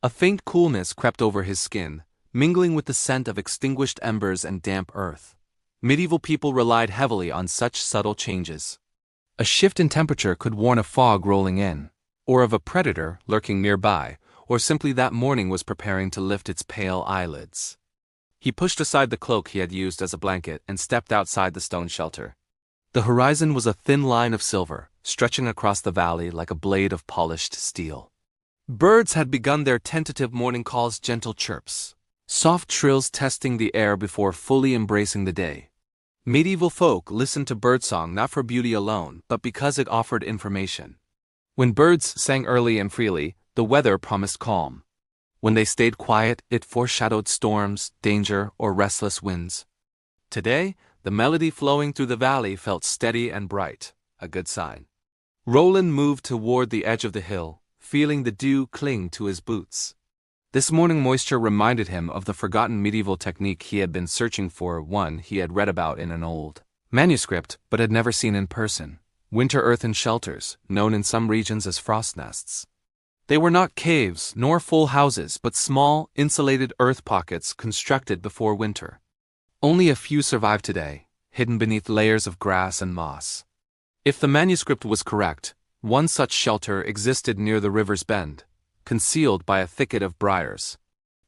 A faint coolness crept over his skin, mingling with the scent of extinguished embers and damp earth. Medieval people relied heavily on such subtle changes. A shift in temperature could warn of fog rolling in, or of a predator lurking nearby, or simply that morning was preparing to lift its pale eyelids. He pushed aside the cloak he had used as a blanket and stepped outside the stone shelter. The horizon was a thin line of silver, stretching across the valley like a blade of polished steel. Birds had begun their tentative morning calls, gentle chirps, soft trills testing the air before fully embracing the day. Medieval folk listened to birdsong not for beauty alone, but because it offered information. When birds sang early and freely, the weather promised calm. When they stayed quiet, it foreshadowed storms, danger, or restless winds. Today, the melody flowing through the valley felt steady and bright, a good sign. Roland moved toward the edge of the hill, feeling the dew cling to his boots. This morning moisture reminded him of the forgotten medieval technique he had been searching for, one he had read about in an old manuscript but had never seen in person. Winter earthen shelters, known in some regions as frost nests. They were not caves nor full houses, but small, insulated earth pockets constructed before winter. Only a few survive today, hidden beneath layers of grass and moss. If the manuscript was correct, one such shelter existed near the river's bend, concealed by a thicket of briars.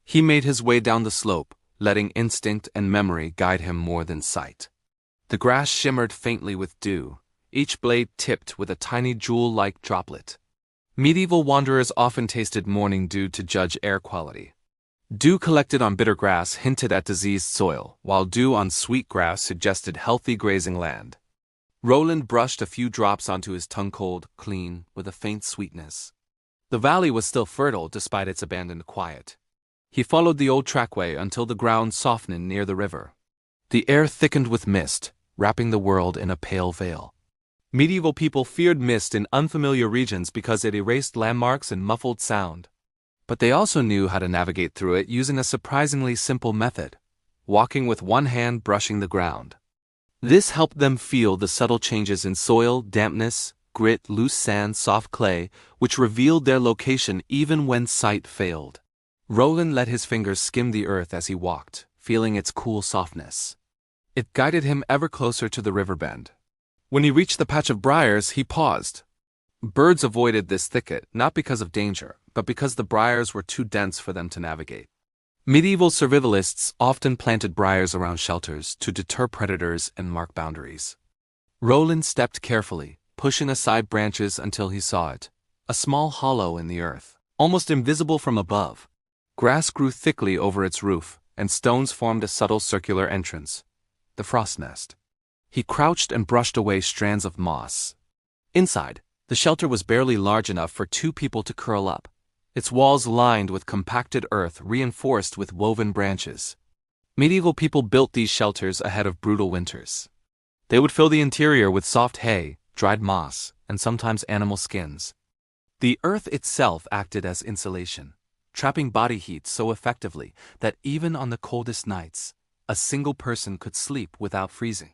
He made his way down the slope, letting instinct and memory guide him more than sight. The grass shimmered faintly with dew, each blade tipped with a tiny jewel-like droplet. Medieval wanderers often tasted morning dew to judge air quality. Dew collected on bitter grass hinted at diseased soil, while dew on sweet grass suggested healthy grazing land. Roland brushed a few drops onto his tongue, cold, clean, with a faint sweetness. The valley was still fertile despite its abandoned quiet. He followed the old trackway until the ground softened near the river. The air thickened with mist, wrapping the world in a pale veil. Medieval people feared mist in unfamiliar regions because it erased landmarks and muffled sound. But they also knew how to navigate through it using a surprisingly simple method: walking with one hand brushing the ground. This helped them feel the subtle changes in soil, dampness, grit, loose sand, soft clay, which revealed their location even when sight failed. Roland let his fingers skim the earth as he walked, feeling its cool softness. It guided him ever closer to the river bend. When he reached the patch of briars, he paused. Birds avoided this thicket not because of danger, but because the briars were too dense for them to navigate. Medieval survivalists often planted briars around shelters to deter predators and mark boundaries. Roland stepped carefully, pushing aside branches until he saw it, a small hollow in the earth, almost invisible from above. Grass grew thickly over its roof, and stones formed a subtle circular entrance, the frost nest. He crouched and brushed away strands of moss. Inside, the shelter was barely large enough for two people to curl up, its walls lined with compacted earth reinforced with woven branches. Medieval people built these shelters ahead of brutal winters. They would fill the interior with soft hay, dried moss, and sometimes animal skins. The earth itself acted as insulation, trapping body heat so effectively that even on the coldest nights, a single person could sleep without freezing.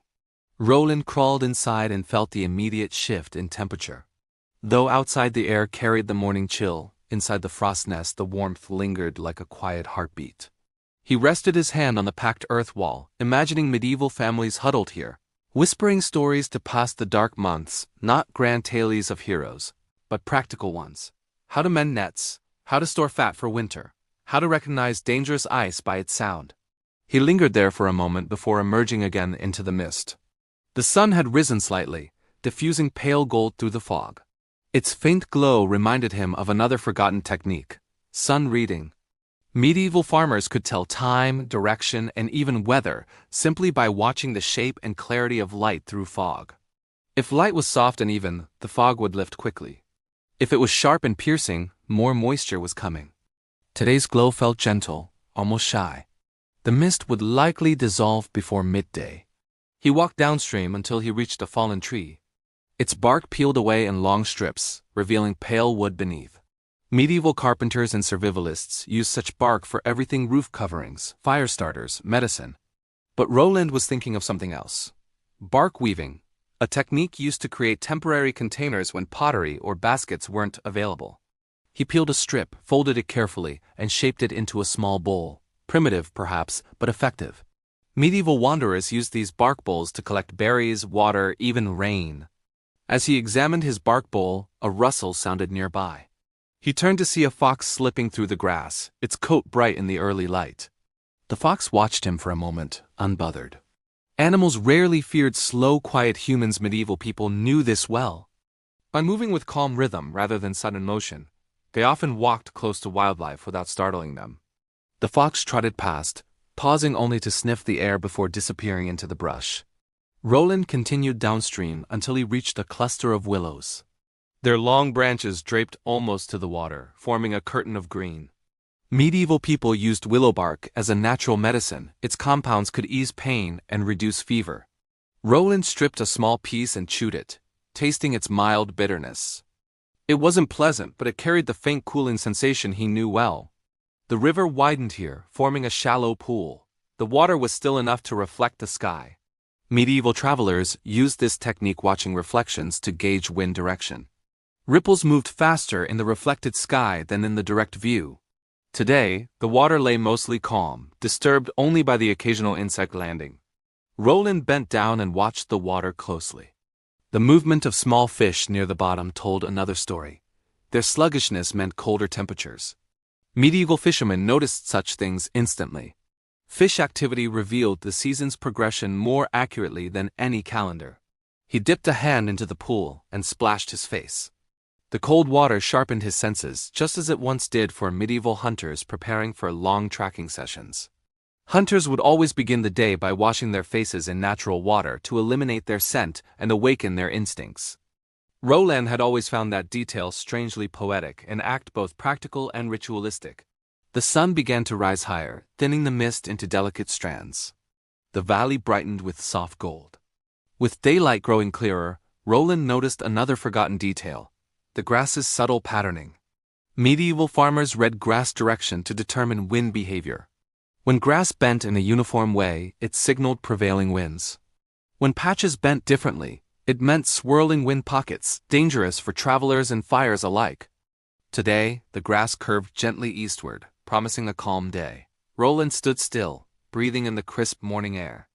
Roland crawled inside and felt the immediate shift in temperature. Though outside the air carried the morning chill, inside the frost nest the warmth lingered like a quiet heartbeat. He rested his hand on the packed earth wall, imagining medieval families huddled here, whispering stories to pass the dark months, not grand tales of heroes, but practical ones. How to mend nets, how to store fat for winter, how to recognize dangerous ice by its sound. He lingered there for a moment before emerging again into the mist. The sun had risen slightly, diffusing pale gold through the fog. Its faint glow reminded him of another forgotten technique: sun reading. Medieval farmers could tell time, direction, and even weather simply by watching the shape and clarity of light through fog. If light was soft and even, the fog would lift quickly. If it was sharp and piercing, more moisture was coming. Today's glow felt gentle, almost shy. The mist would likely dissolve before midday. He walked downstream until he reached a fallen tree. Its bark peeled away in long strips, revealing pale wood beneath. Medieval carpenters and survivalists used such bark for everything: roof coverings, fire starters, medicine. But Roland was thinking of something else. Bark weaving, a technique used to create temporary containers when pottery or baskets weren't available. He peeled a strip, folded it carefully, and shaped it into a small bowl. Primitive, perhaps, but effective. Medieval wanderers used these bark bowls to collect berries, water, even rain. As he examined his bark bowl, a rustle sounded nearby. He turned to see a fox slipping through the grass, its coat bright in the early light. The fox watched him for a moment, unbothered. Animals rarely feared slow, quiet humans. Medieval people knew this well. By moving with calm rhythm rather than sudden motion, they often walked close to wildlife without startling them. The fox trotted past, pausing only to sniff the air before disappearing into the brush. Roland continued downstream until he reached a cluster of willows. Their long branches draped almost to the water, forming a curtain of green. Medieval people used willow bark as a natural medicine. Its compounds could ease pain and reduce fever. Roland stripped a small piece and chewed it, tasting its mild bitterness. It wasn't pleasant, but it carried the faint cooling sensation he knew well. The river widened here, forming a shallow pool. The water was still enough to reflect the sky. Medieval travelers used this technique watching reflections to gauge wind direction. Ripples moved faster in the reflected sky than in the direct view. Today, the water lay mostly calm, disturbed only by the occasional insect landing. Roland bent down and watched the water closely. The movement of small fish near the bottom told another story. Their sluggishness meant colder temperatures. Medieval fishermen noticed such things instantly. Fish activity revealed the season's progression more accurately than any calendar. He dipped a hand into the pool and splashed his face. The cold water sharpened his senses, just as it once did for medieval hunters preparing for long tracking sessions. Hunters would always begin the day by washing their faces in natural water to eliminate their scent and awaken their instincts. Roland had always found that detail strangely poetic, an act both practical and ritualistic. The sun began to rise higher, thinning the mist into delicate strands. The valley brightened with soft gold. With daylight growing clearer, Roland noticed another forgotten detail: the grass's subtle patterning. Medieval farmers read grass direction to determine wind behavior. When grass bent in a uniform way, it signaled prevailing winds. When patches bent differently, it meant swirling wind pockets, dangerous for travelers and fires alike. Today, the grass curved gently eastward, promising a calm day. Roland stood still, breathing in the crisp morning air.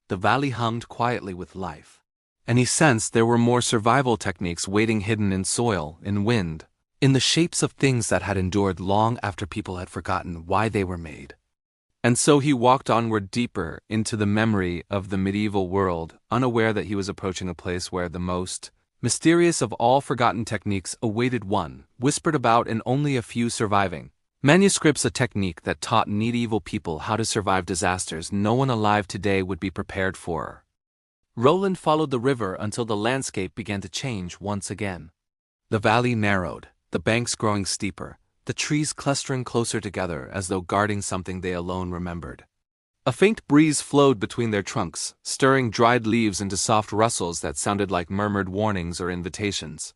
The valley hummed quietly with life, and he sensed there were more survival techniques waiting hidden in soil, in wind, in the shapes of things that had endured long after people had forgotten why they were made. And so he walked onward deeper into the memory of the medieval world, unaware that he was approaching a place where the most mysterious of all forgotten techniques awaited one, whispered about and only a few surviving. Manuscripts, a technique that taught medieval people how to survive disasters no one alive today would be prepared for. Roland followed the river until the landscape began to change once again. The valley narrowed, the banks growing steeper, the trees clustering closer together as though guarding something they alone remembered. A faint breeze flowed between their trunks, stirring dried leaves into soft rustles that sounded like murmured warnings or invitations.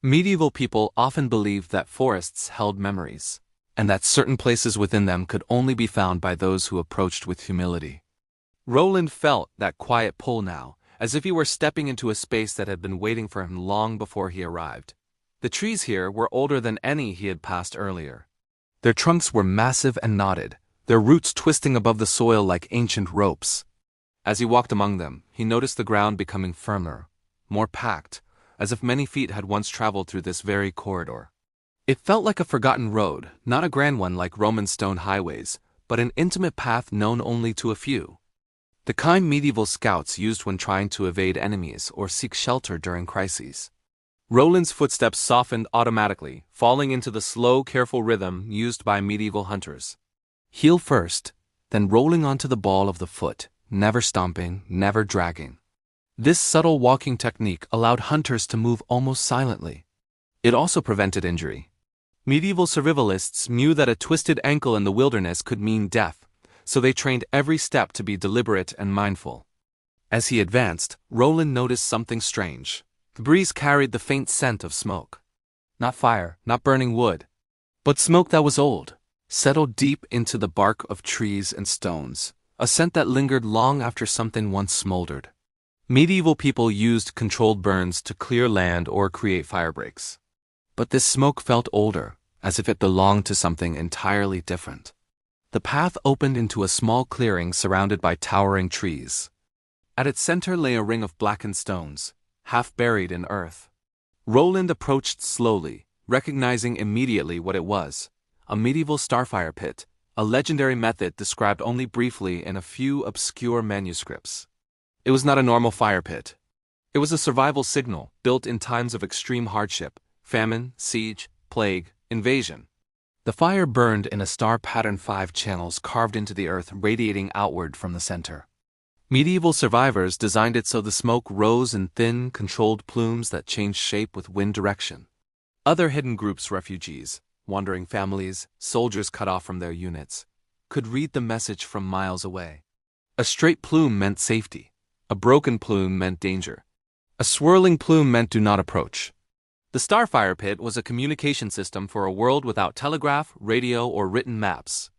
Medieval people often believed that forests held memories, and that certain places within them could only be found by those who approached with humility. Roland felt that quiet pull now, as if he were stepping into a space that had been waiting for him long before he arrived. The trees here were older than any he had passed earlier. Their trunks were massive and knotted, their roots twisting above the soil like ancient ropes. As he walked among them, he noticed the ground becoming firmer, more packed, as if many feet had once traveled through this very corridor. It felt like a forgotten road, not a grand one like Roman stone highways, but an intimate path known only to a few. The kind medieval scouts used when trying to evade enemies or seek shelter during crises. Roland's footsteps softened automatically, falling into the slow, careful rhythm used by medieval hunters. Heel first, then rolling onto the ball of the foot, never stomping, never dragging. This subtle walking technique allowed hunters to move almost silently. It also prevented injury. Medieval survivalists knew that a twisted ankle in the wilderness could mean death, so they trained every step to be deliberate and mindful. As he advanced, Roland noticed something strange. The breeze carried the faint scent of smoke. Not fire, not burning wood, but smoke that was old, settled deep into the bark of trees and stones, a scent that lingered long after something once smoldered. Medieval people used controlled burns to clear land or create firebreaks. But this smoke felt older, as if it belonged to something entirely different. The path opened into a small clearing surrounded by towering trees. At its center lay a ring of blackened stones, half buried in earth. Roland approached slowly, recognizing immediately what it was: a medieval starfire pit, a legendary method described only briefly in a few obscure manuscripts. It was not a normal fire pit. It was a survival signal, built in times of extreme hardship: famine, siege, plague, invasion. The fire burned in a star-patterned 5 channels carved into the earth, radiating outward from the center. Medieval survivors designed it so the smoke rose in thin, controlled plumes that changed shape with wind direction. Other hidden groups, refugees, wandering families, soldiers cut off from their units, could read the message from miles away. A straight plume meant safety. A broken plume meant danger. A swirling plume meant do not approach. The starfire pit was a communication system for a world without telegraph, radio, or written maps.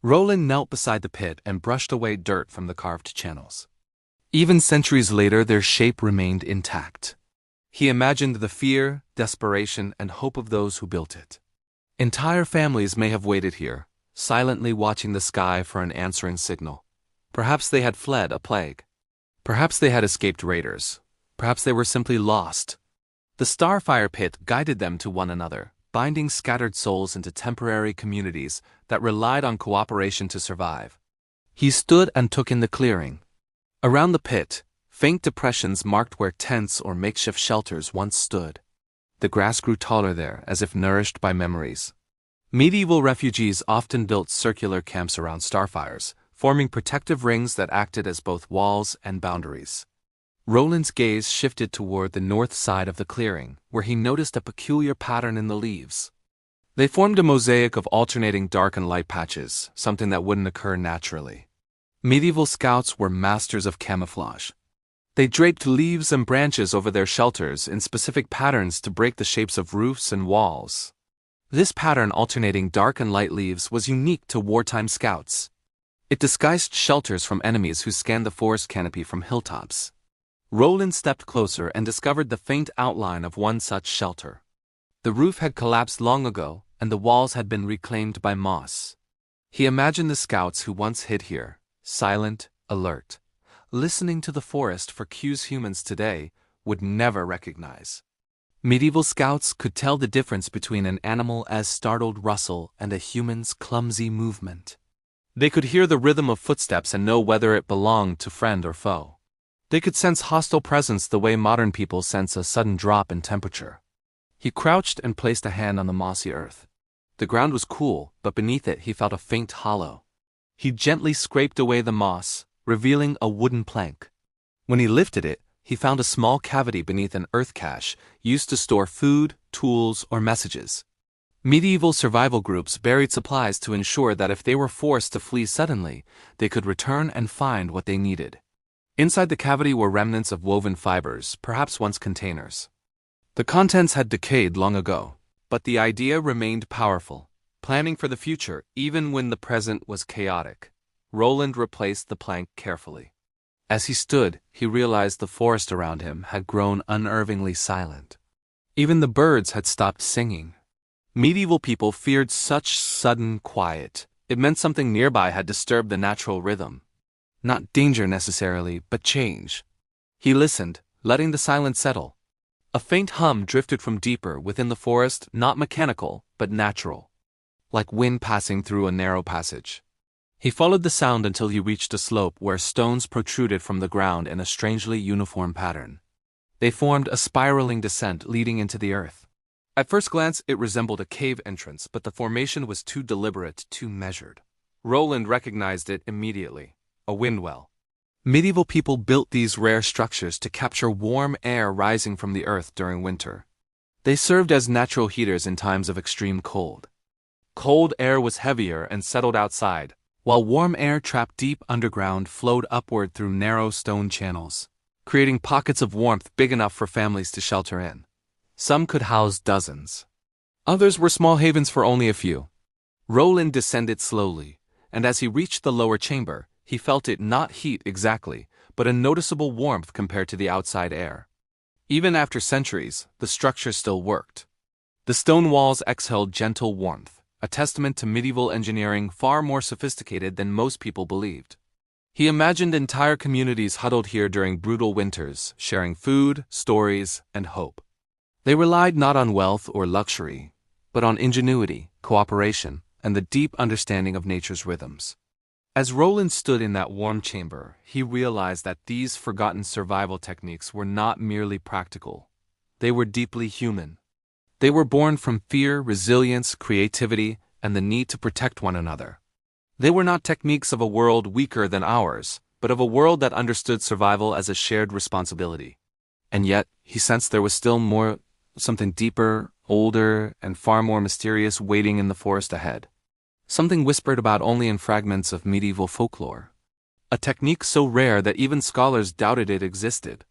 Roland knelt beside the pit and brushed away dirt from the carved channels. Even centuries later, their shape remained intact. He imagined the fear, desperation, and hope of those who built it. Entire families may have waited here, silently watching the sky for an answering signal. Perhaps they had fled a plague. Perhaps they had escaped raiders. Perhaps they were simply lost. The starfire pit guided them to one another, binding scattered souls into temporary communities that relied on cooperation to survive. He stood and took in the clearing. Around the pit, faint depressions marked where tents or makeshift shelters once stood. The grass grew taller there, as if nourished by memories. Medieval refugees often built circular camps around starfires, forming protective rings that acted as both walls and boundaries. Roland's gaze shifted toward the north side of the clearing, where he noticed a peculiar pattern in the leaves. They formed a mosaic of alternating dark and light patches, something that wouldn't occur naturally. Medieval scouts were masters of camouflage. They draped leaves and branches over their shelters in specific patterns to break the shapes of roofs and walls. This pattern alternating dark and light leaves was unique to wartime scouts. It disguised shelters from enemies who scanned the forest canopy from hilltops. Roland stepped closer and discovered the faint outline of one such shelter. The roof had collapsed long ago, and the walls had been reclaimed by moss. He imagined the scouts who once hid here, silent, alert, listening to the forest for cues humans today would never recognize. Medieval scouts could tell the difference between an animal's startled rustle and a human's clumsy movement. They could hear the rhythm of footsteps and know whether it belonged to friend or foe. They could sense hostile presence the way modern people sense a sudden drop in temperature. He crouched and placed a hand on the mossy earth. The ground was cool, but beneath it he felt a faint hollow. He gently scraped away the moss, revealing a wooden plank. When he lifted it, he found a small cavity beneath an earth cache used to store food, tools, or messages. Medieval survival groups buried supplies to ensure that if they were forced to flee suddenly, they could return and find what they needed. Inside the cavity were remnants of woven fibers, perhaps once containers. The contents had decayed long ago, but the idea remained powerful, planning for the future even when the present was chaotic. Roland replaced the plank carefully. As he stood, he realized the forest around him had grown unnervingly silent. Even the birds had stopped singing. Medieval people feared such sudden quiet. It meant something nearby had disturbed the natural rhythm. Not danger necessarily, but change. He listened, letting the silence settle. A faint hum drifted from deeper within the forest, not mechanical, but natural, like wind passing through a narrow passage. He followed the sound until he reached a slope where stones protruded from the ground in a strangely uniform pattern. They formed a spiraling descent leading into the earth. At first glance, it resembled a cave entrance, but the formation was too deliberate, too measured. Roland recognized it immediately. A windwell. Medieval people built these rare structures to capture warm air rising from the earth during winter. They served as natural heaters in times of extreme cold. Cold air was heavier and settled outside, while warm air trapped deep underground flowed upward through narrow stone channels, creating pockets of warmth big enough for families to shelter in. Some could house dozens. Others were small havens for only a few. Roland descended slowly, and as he reached the lower chamber, he felt it not heat exactly, but a noticeable warmth compared to the outside air. Even after centuries, the structure still worked. The stone walls exhaled gentle warmth, a testament to medieval engineering far more sophisticated than most people believed. He imagined entire communities huddled here during brutal winters, sharing food, stories, and hope. They relied not on wealth or luxury, but on ingenuity, cooperation, and the deep understanding of nature's rhythms. As Roland stood in that warm chamber, he realized that these forgotten survival techniques were not merely practical. They were deeply human. They were born from fear, resilience, creativity, and the need to protect one another. They were not techniques of a world weaker than ours, but of a world that understood survival as a shared responsibility. And yet, he sensed there was still more, something deeper, older, and far more mysterious waiting in the forest ahead. Something whispered about only in fragments of medieval folklore. A technique so rare that even scholars doubted it existed.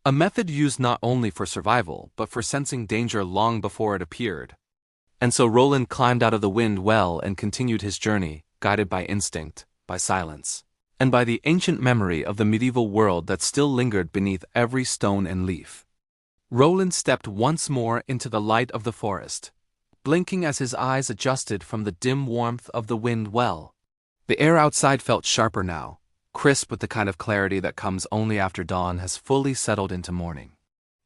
A method used not only for survival, but for sensing danger long before it appeared. And so Roland climbed out of the wind well and continued his journey, guided by instinct, by silence, and by the ancient memory of the medieval world that still lingered beneath every stone and leaf. Roland stepped once more into the light of the forest, blinking as his eyes adjusted from the dim warmth of the wind well. The air outside felt sharper now, crisp with the kind of clarity that comes only after dawn has fully settled into morning.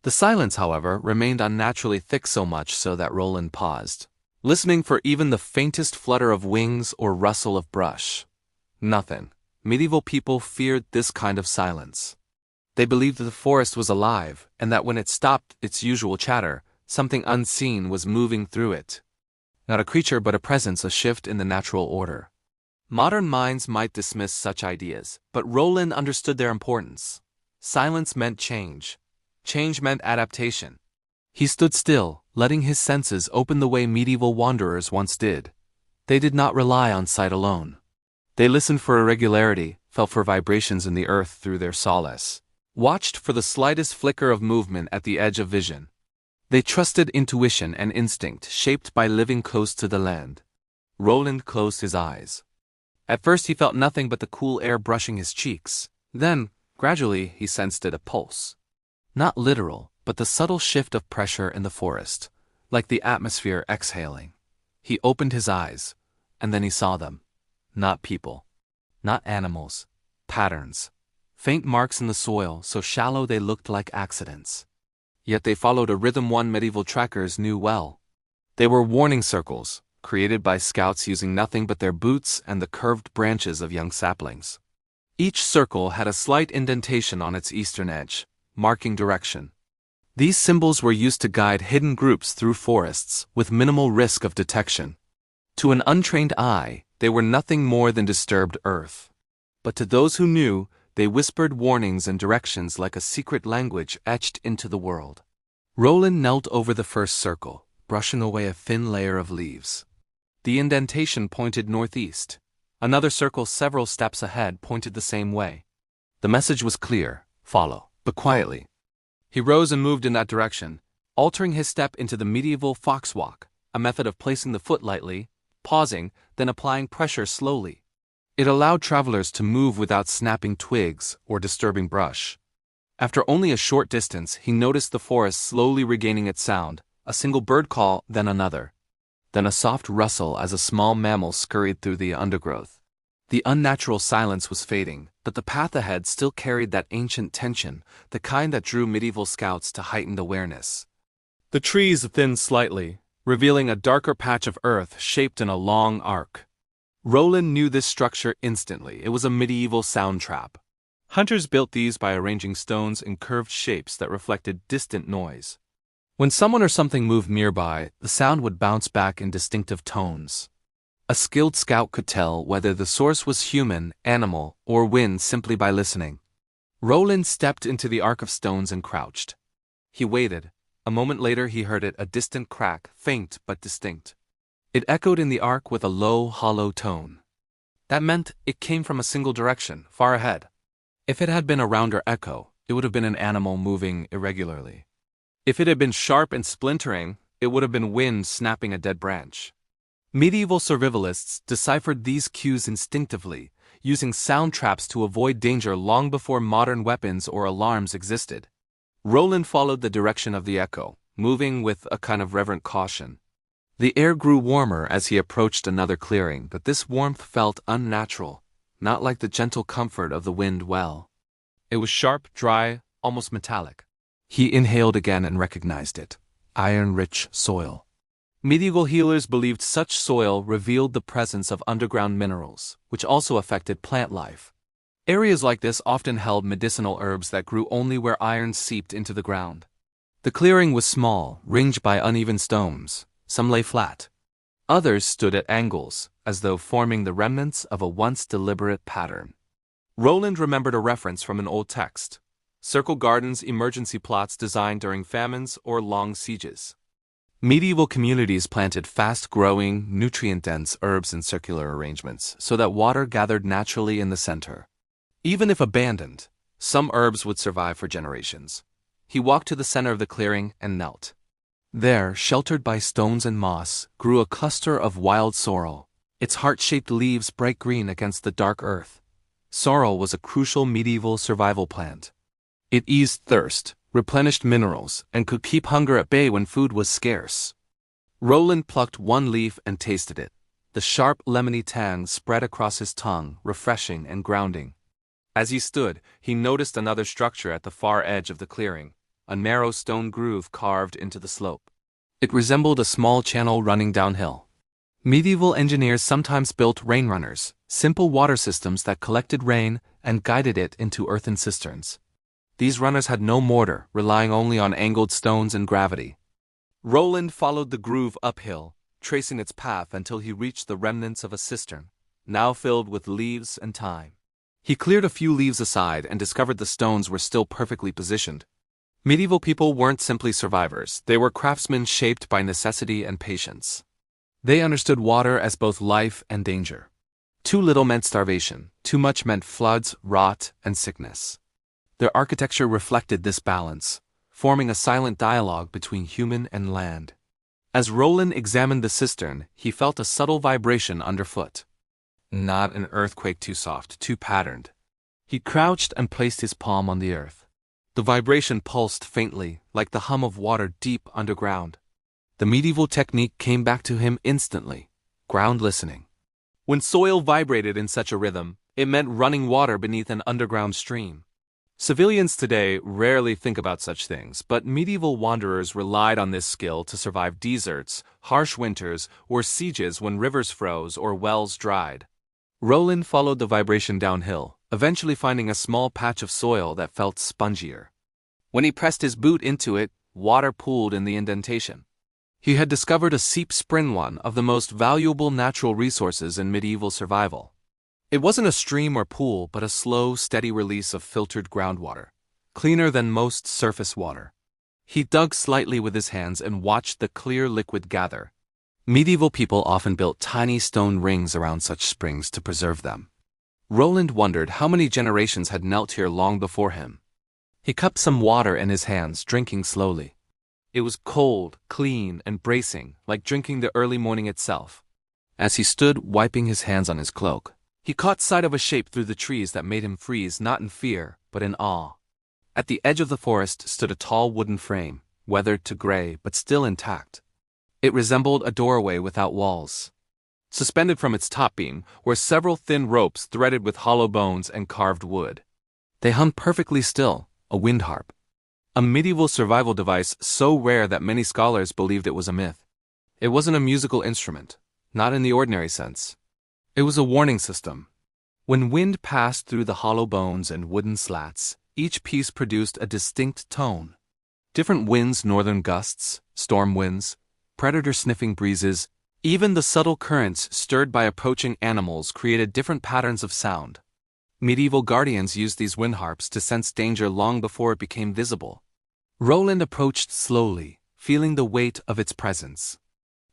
The silence, however, remained unnaturally thick, so much so that Roland paused, listening for even the faintest flutter of wings or rustle of brush. Nothing. Medieval people feared this kind of silence. They believed that the forest was alive, and that when it stopped its usual chatter, something unseen was moving through it. Not a creature, but a presence, a shift in the natural order. Modern minds might dismiss such ideas, but Roland understood their importance. Silence meant change. Change meant adaptation. He stood still, letting his senses open the way medieval wanderers once did. They did not rely on sight alone. They listened for irregularity, felt for vibrations in the earth through their solace, watched for the slightest flicker of movement at the edge of vision. They trusted intuition and instinct shaped by living close to the land. Roland closed his eyes. At first he felt nothing but the cool air brushing his cheeks. Then, gradually, he sensed a pulse. Not literal, but the subtle shift of pressure in the forest, like the atmosphere exhaling. He opened his eyes, and then he saw them. Not people. Not animals. Patterns. Faint marks in the soil, so shallow they looked like accidents. Yet they followed a rhythm medieval trackers knew well. They were warning circles, created by scouts using nothing but their boots and the curved branches of young saplings. Each circle had a slight indentation on its eastern edge, marking direction. These symbols were used to guide hidden groups through forests with minimal risk of detection. To an untrained eye, they were nothing more than disturbed earth. But to those who knew, they whispered warnings and directions like a secret language etched into the world. Roland knelt over the first circle, brushing away a thin layer of leaves. The indentation pointed northeast. Another circle several steps ahead pointed the same way. The message was clear: follow, but quietly. He rose and moved in that direction, altering his step into the medieval foxwalk, a method of placing the foot lightly, pausing, then applying pressure slowly. It allowed travelers to move without snapping twigs or disturbing brush. After only a short distance, he noticed the forest slowly regaining its sound, a single bird call, then another. Then a soft rustle as a small mammal scurried through the undergrowth. The unnatural silence was fading, but the path ahead still carried that ancient tension, the kind that drew medieval scouts to heightened awareness. The trees thinned slightly, revealing a darker patch of earth shaped in a long arc. Roland knew this structure instantly. It was a medieval sound trap. Hunters built these by arranging stones in curved shapes that reflected distant noise. When someone or something moved nearby, the sound would bounce back in distinctive tones. A skilled scout could tell whether the source was human, animal, or wind simply by listening. Roland stepped into the arc of stones and crouched. He waited. A moment later he heard it, a distant crack, faint but distinct. It echoed in the arc with a low, hollow tone. That meant it came from a single direction, far ahead. If it had been a rounder echo, it would have been an animal moving irregularly. If it had been sharp and splintering, it would have been wind snapping a dead branch. Medieval survivalists deciphered these cues instinctively, using sound traps to avoid danger long before modern weapons or alarms existed. Roland followed the direction of the echo, moving with a kind of reverent caution. The air grew warmer as he approached another clearing, but this warmth felt unnatural, not like the gentle comfort of the wind well. It was sharp, dry, almost metallic. He inhaled again and recognized it: iron-rich soil. Medieval healers believed such soil revealed the presence of underground minerals, which also affected plant life. Areas like this often held medicinal herbs that grew only where iron seeped into the ground. The clearing was small, ringed by uneven stones. Some lay flat. Others stood at angles, as though forming the remnants of a once deliberate pattern. Roland remembered a reference from an old text: circle gardens, emergency plots designed during famines or long sieges. Medieval communities planted fast-growing, nutrient-dense herbs in circular arrangements so that water gathered naturally in the center. Even if abandoned, some herbs would survive for generations. He walked to the center of the clearing and knelt. There, sheltered by stones and moss, grew a cluster of wild sorrel, its heart-shaped leaves bright green against the dark earth. Sorrel was a crucial medieval survival plant. It eased thirst, replenished minerals, and could keep hunger at bay when food was scarce. Roland plucked one leaf and tasted it. The sharp, lemony tang spread across his tongue, refreshing and grounding. As he stood, he noticed another structure at the far edge of the clearing, a narrow stone groove carved into the slope. It resembled a small channel running downhill. Medieval engineers sometimes built rain runners, simple water systems that collected rain and guided it into earthen cisterns. These runners had no mortar, relying only on angled stones and gravity. Roland followed the groove uphill, tracing its path until he reached the remnants of a cistern, now filled with leaves and thyme. He cleared a few leaves aside and discovered the stones were still perfectly positioned. Medieval people weren't simply survivors, they were craftsmen shaped by necessity and patience. They understood water as both life and danger. Too little meant starvation, too much meant floods, rot, and sickness. Their architecture reflected this balance, forming a silent dialogue between human and land. As Roland examined the cistern, he felt a subtle vibration underfoot. Not an earthquake too soft, too patterned. He crouched and placed his palm on the earth. The vibration pulsed faintly, like the hum of water deep underground. The medieval technique came back to him instantly. Ground listening. When soil vibrated in such a rhythm, it meant running water beneath an underground stream. Civilians today rarely think about such things, but medieval wanderers relied on this skill to survive deserts, harsh winters, or sieges when rivers froze or wells dried. Roland followed the vibration downhill, eventually finding a small patch of soil that felt spongier. When he pressed his boot into it, water pooled in the indentation. He had discovered a seep spring, one of the most valuable natural resources in medieval survival. It wasn't a stream or pool, but a slow, steady release of filtered groundwater, cleaner than most surface water. He dug slightly with his hands and watched the clear liquid gather. Medieval people often built tiny stone rings around such springs to preserve them. Roland wondered how many generations had knelt here long before him. He cupped some water in his hands, drinking slowly. It was cold, clean, and bracing, like drinking the early morning itself. As he stood wiping his hands on his cloak, he caught sight of a shape through the trees that made him freeze, not in fear, but in awe. At the edge of the forest stood a tall wooden frame, weathered to gray but still intact. It resembled a doorway without walls. Suspended from its top beam were several thin ropes threaded with hollow bones and carved wood. They hung perfectly still, a wind harp. A medieval survival device so rare that many scholars believed it was a myth. It wasn't a musical instrument, not in the ordinary sense. It was a warning system. When wind passed through the hollow bones and wooden slats, each piece produced a distinct tone. Different winds, northern gusts, storm winds, predator-sniffing breezes, even the subtle currents stirred by approaching animals created different patterns of sound. Medieval guardians used these wind harps to sense danger long before it became visible. Roland approached slowly, feeling the weight of its presence.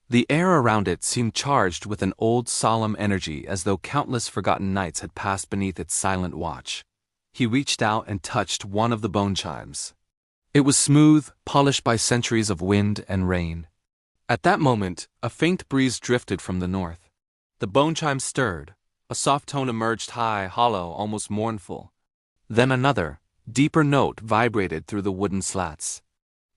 The air around it seemed charged with an old solemn energy, as though countless forgotten nights had passed beneath its silent watch. He reached out and touched one of the bone chimes. It was smooth, polished by centuries of wind and rain. At that moment, a faint breeze drifted from the north. The bone chime stirred. A soft tone emerged, high, hollow, almost mournful. Then another, deeper note vibrated through the wooden slats.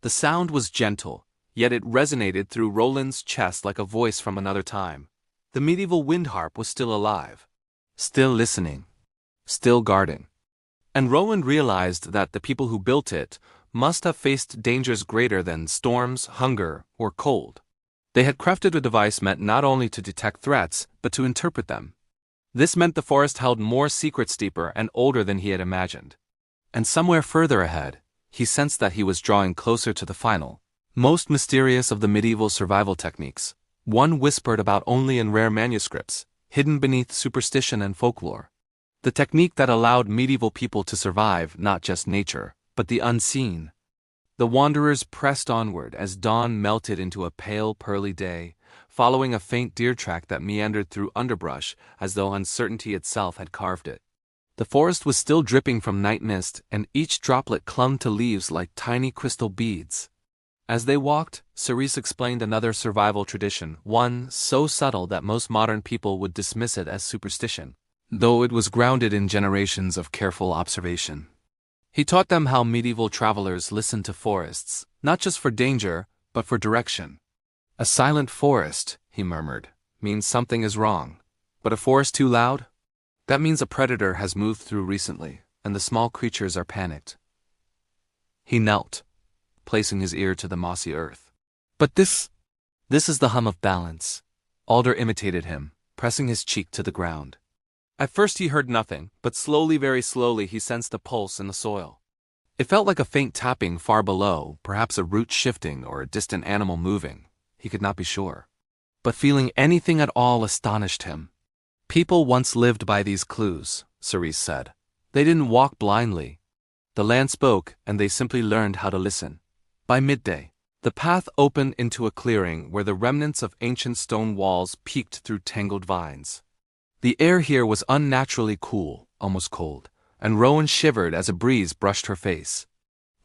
The sound was gentle, yet it resonated through Roland's chest like a voice from another time. The medieval wind harp was still alive, still listening, still guarding. And Roland realized that the people who built it must have faced dangers greater than storms, hunger, or cold. They had crafted a device meant not only to detect threats, but to interpret them. This meant the forest held more secrets, deeper and older than he had imagined. And somewhere further ahead, he sensed that he was drawing closer to the final, most mysterious of the medieval survival techniques, one whispered about only in rare manuscripts, hidden beneath superstition and folklore. The technique that allowed medieval people to survive not just nature, but the unseen. The wanderers pressed onward as dawn melted into a pale pearly day, following a faint deer track that meandered through underbrush as though uncertainty itself had carved it. The forest was still dripping from night mist, and each droplet clung to leaves like tiny crystal beads. As they walked, Cerise explained another survival tradition, one so subtle that most modern people would dismiss it as superstition, though it was grounded in generations of careful observation. He taught them how medieval travelers listened to forests, not just for danger, but for direction. A silent forest, he murmured, means something is wrong. But a forest too loud? That means a predator has moved through recently, and the small creatures are panicked. He knelt, placing his ear to the mossy earth. But this is the hum of balance. Alder imitated him, pressing his cheek to the ground. At first he heard nothing, but slowly, very slowly, he sensed a pulse in the soil. It felt like a faint tapping far below, perhaps a root shifting or a distant animal moving. He could not be sure. But feeling anything at all astonished him. People once lived by these clues, Cerise said. They didn't walk blindly. The land spoke, and they simply learned how to listen. By midday, the path opened into a clearing where the remnants of ancient stone walls peeked through tangled vines. The air here was unnaturally cool, almost cold, and Rowan shivered as a breeze brushed her face.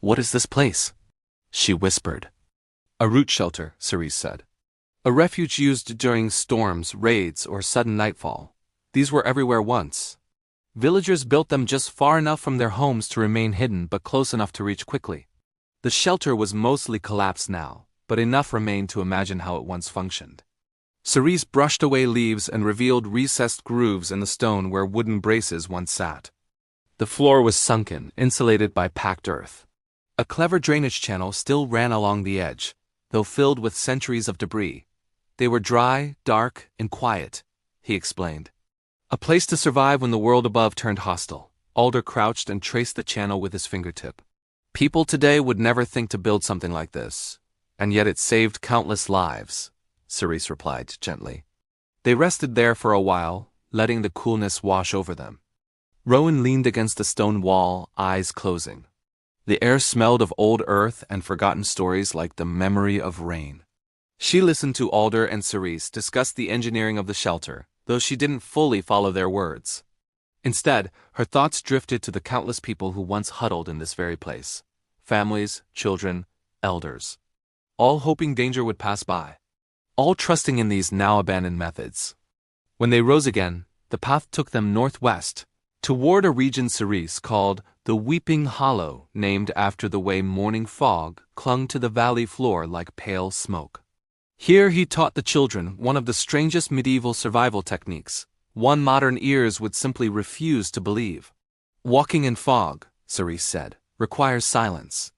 "What is this place?" she whispered. "A root shelter," Cerise said. "A refuge used during storms, raids, or sudden nightfall. These were everywhere once. Villagers built them just far enough from their homes to remain hidden but close enough to reach quickly. The shelter was mostly collapsed now, but enough remained to imagine how it once functioned." Cerise brushed away leaves and revealed recessed grooves in the stone where wooden braces once sat. The floor was sunken, insulated by packed earth. A clever drainage channel still ran along the edge, though filled with centuries of debris. They were dry, dark, and quiet, he explained. A place to survive when the world above turned hostile. Alder crouched and traced the channel with his fingertip. "People today would never think to build something like this, and yet it saved countless lives," Cerise replied gently. They rested there for a while, letting the coolness wash over them. Rowan leaned against the stone wall, eyes closing. The air smelled of old earth and forgotten stories like the memory of rain. She listened to Alder and Cerise discuss the engineering of the shelter, though she didn't fully follow their words. Instead, her thoughts drifted to the countless people who once huddled in this very place. Families, children, elders. All hoping danger would pass by. All trusting in these now abandoned methods. When they rose again, the path took them northwest, toward a region Cerise called the Weeping Hollow, named after the way morning fog clung to the valley floor like pale smoke. Here he taught the children one of the strangest medieval survival techniques, one modern ears would simply refuse to believe. "Walking in fog," Cerise said, "requires silence.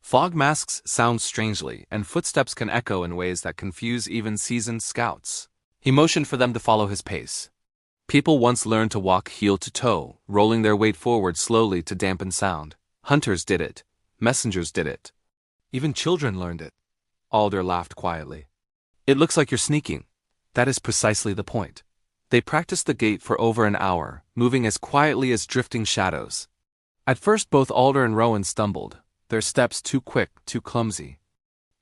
Fog masks sound strangely, and footsteps can echo in ways that confuse even seasoned scouts." He motioned for them to follow his pace. People once learned to walk heel to toe, rolling their weight forward slowly to dampen sound. Hunters did it. Messengers did it. Even children learned it. Alder laughed quietly. "It looks like you're sneaking. That is precisely the point." They practiced the gait for over an hour, moving as quietly as drifting shadows. At first both Alder and Rowan stumbled, their steps too quick, too clumsy.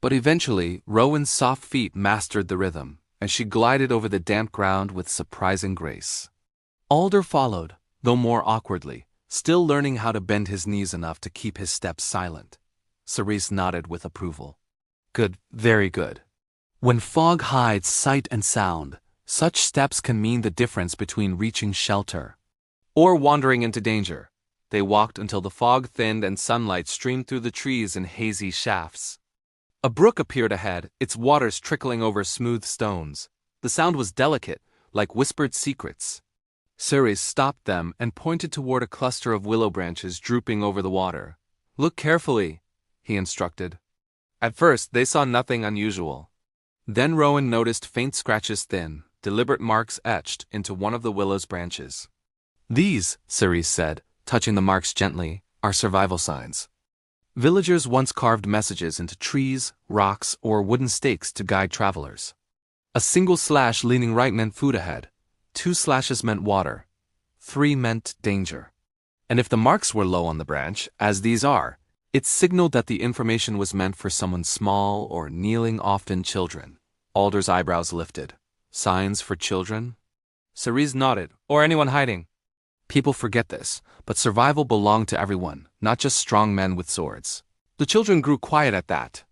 But eventually, Rowan's soft feet mastered the rhythm, and she glided over the damp ground with surprising grace. Alder followed, though more awkwardly, still learning how to bend his knees enough to keep his steps silent. Cerise nodded with approval. "Good, very good. When fog hides sight and sound, such steps can mean the difference between reaching shelter or wandering into danger." They walked until the fog thinned and sunlight streamed through the trees in hazy shafts. A brook appeared ahead, its waters trickling over smooth stones. The sound was delicate, like whispered secrets. Cerise stopped them and pointed toward a cluster of willow branches drooping over the water. "Look carefully," he instructed. At first, they saw nothing unusual. Then Rowan noticed faint scratches, thin, deliberate marks etched into one of the willow's branches. "These," Cerise said, touching the marks gently, "are survival signs. Villagers once carved messages into trees, rocks, or wooden stakes to guide travelers. A single slash leaning right meant food ahead. 2 slashes meant water. 3 meant danger. And if the marks were low on the branch, as these are, it signaled that the information was meant for someone small or kneeling, often children." Alder's eyebrows lifted. "Signs for children?" Cerise nodded. "Or anyone hiding." People forget this, but survival belonged to everyone, not just strong men with swords. The children grew quiet at that.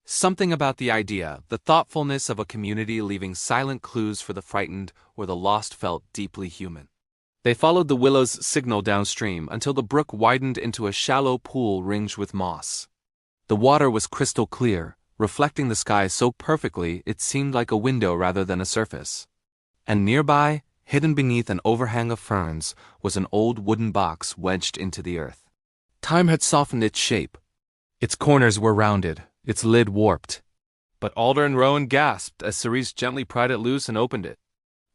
Something about the idea, the thoughtfulness of a community leaving silent clues for the frightened or the lost felt deeply human. They followed the willow's signal downstream until the brook widened into a shallow pool ringed with moss. The water was crystal clear, reflecting the sky so perfectly it seemed like a window rather than a surface. And nearby, hidden beneath an overhang of ferns, was an old wooden box wedged into the earth. Time had softened its shape. Its corners were rounded, its lid warped. But Alder and Rowan gasped as Cerise gently pried it loose and opened it.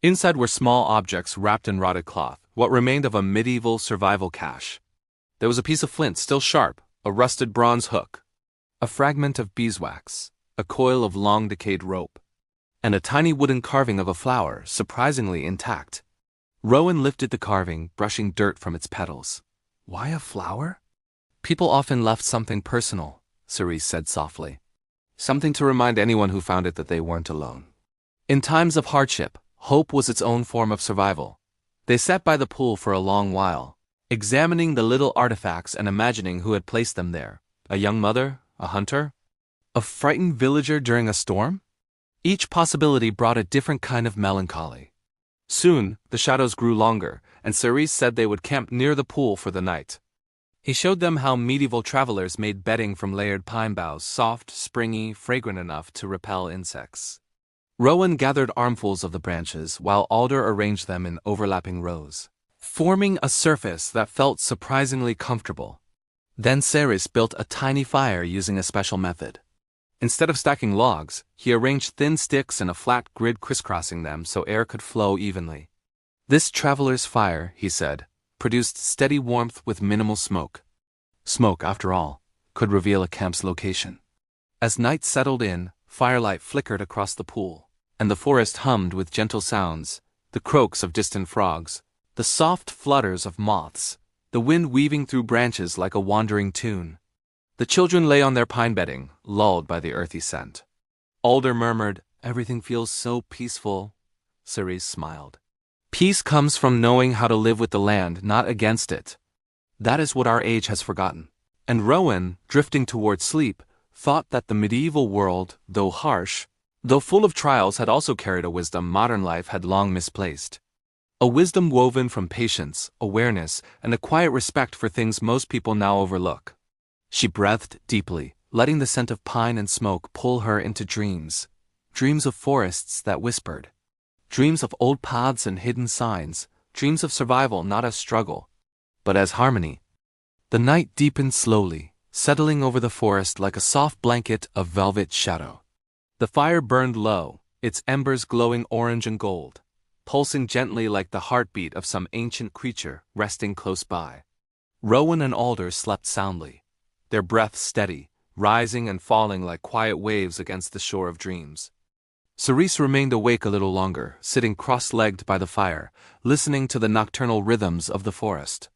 Inside were small objects wrapped in rotted cloth, what remained of a medieval survival cache. There was a piece of flint still sharp, a rusted bronze hook, a fragment of beeswax, a coil of long-decayed rope, and a tiny wooden carving of a flower, surprisingly intact. Rowan lifted the carving, brushing dirt from its petals. Why a flower? People often left something personal, Cerise said softly. Something to remind anyone who found it that they weren't alone. In times of hardship, hope was its own form of survival. They sat by the pool for a long while, examining the little artifacts and imagining who had placed them there. A young mother? A hunter? A frightened villager during a storm? Each possibility brought a different kind of melancholy. Soon, the shadows grew longer, and Cerise said they would camp near the pool for the night. He showed them how medieval travelers made bedding from layered pine boughs, soft, springy, fragrant enough to repel insects. Rowan gathered armfuls of the branches while Alder arranged them in overlapping rows, forming a surface that felt surprisingly comfortable. Then Cerise built a tiny fire using a special method. Instead of stacking logs, he arranged thin sticks in a flat grid crisscrossing them so air could flow evenly. This traveler's fire, he said, produced steady warmth with minimal smoke. Smoke, after all, could reveal a camp's location. As night settled in, firelight flickered across the pool, and the forest hummed with gentle sounds, the croaks of distant frogs, the soft flutters of moths, the wind weaving through branches like a wandering tune. The children lay on their pine bedding, lulled by the earthy scent. Alder murmured, "Everything feels so peaceful." Cerise smiled. Peace comes from knowing how to live with the land, not against it. That is what our age has forgotten. And Rowan, drifting toward sleep, thought that the medieval world, though harsh, though full of trials, had also carried a wisdom modern life had long misplaced. A wisdom woven from patience, awareness, and a quiet respect for things most people now overlook. She breathed deeply, letting the scent of pine and smoke pull her into dreams. Dreams of forests that whispered. Dreams of old paths and hidden signs. Dreams of survival not as struggle, but as harmony. The night deepened slowly, settling over the forest like a soft blanket of velvet shadow. The fire burned low, its embers glowing orange and gold, pulsing gently like the heartbeat of some ancient creature resting close by. Rowan and Alder slept soundly, their breath steady, rising and falling like quiet waves against the shore of dreams. Cerise remained awake a little longer, sitting cross-legged by the fire, listening to the nocturnal rhythms of the forest.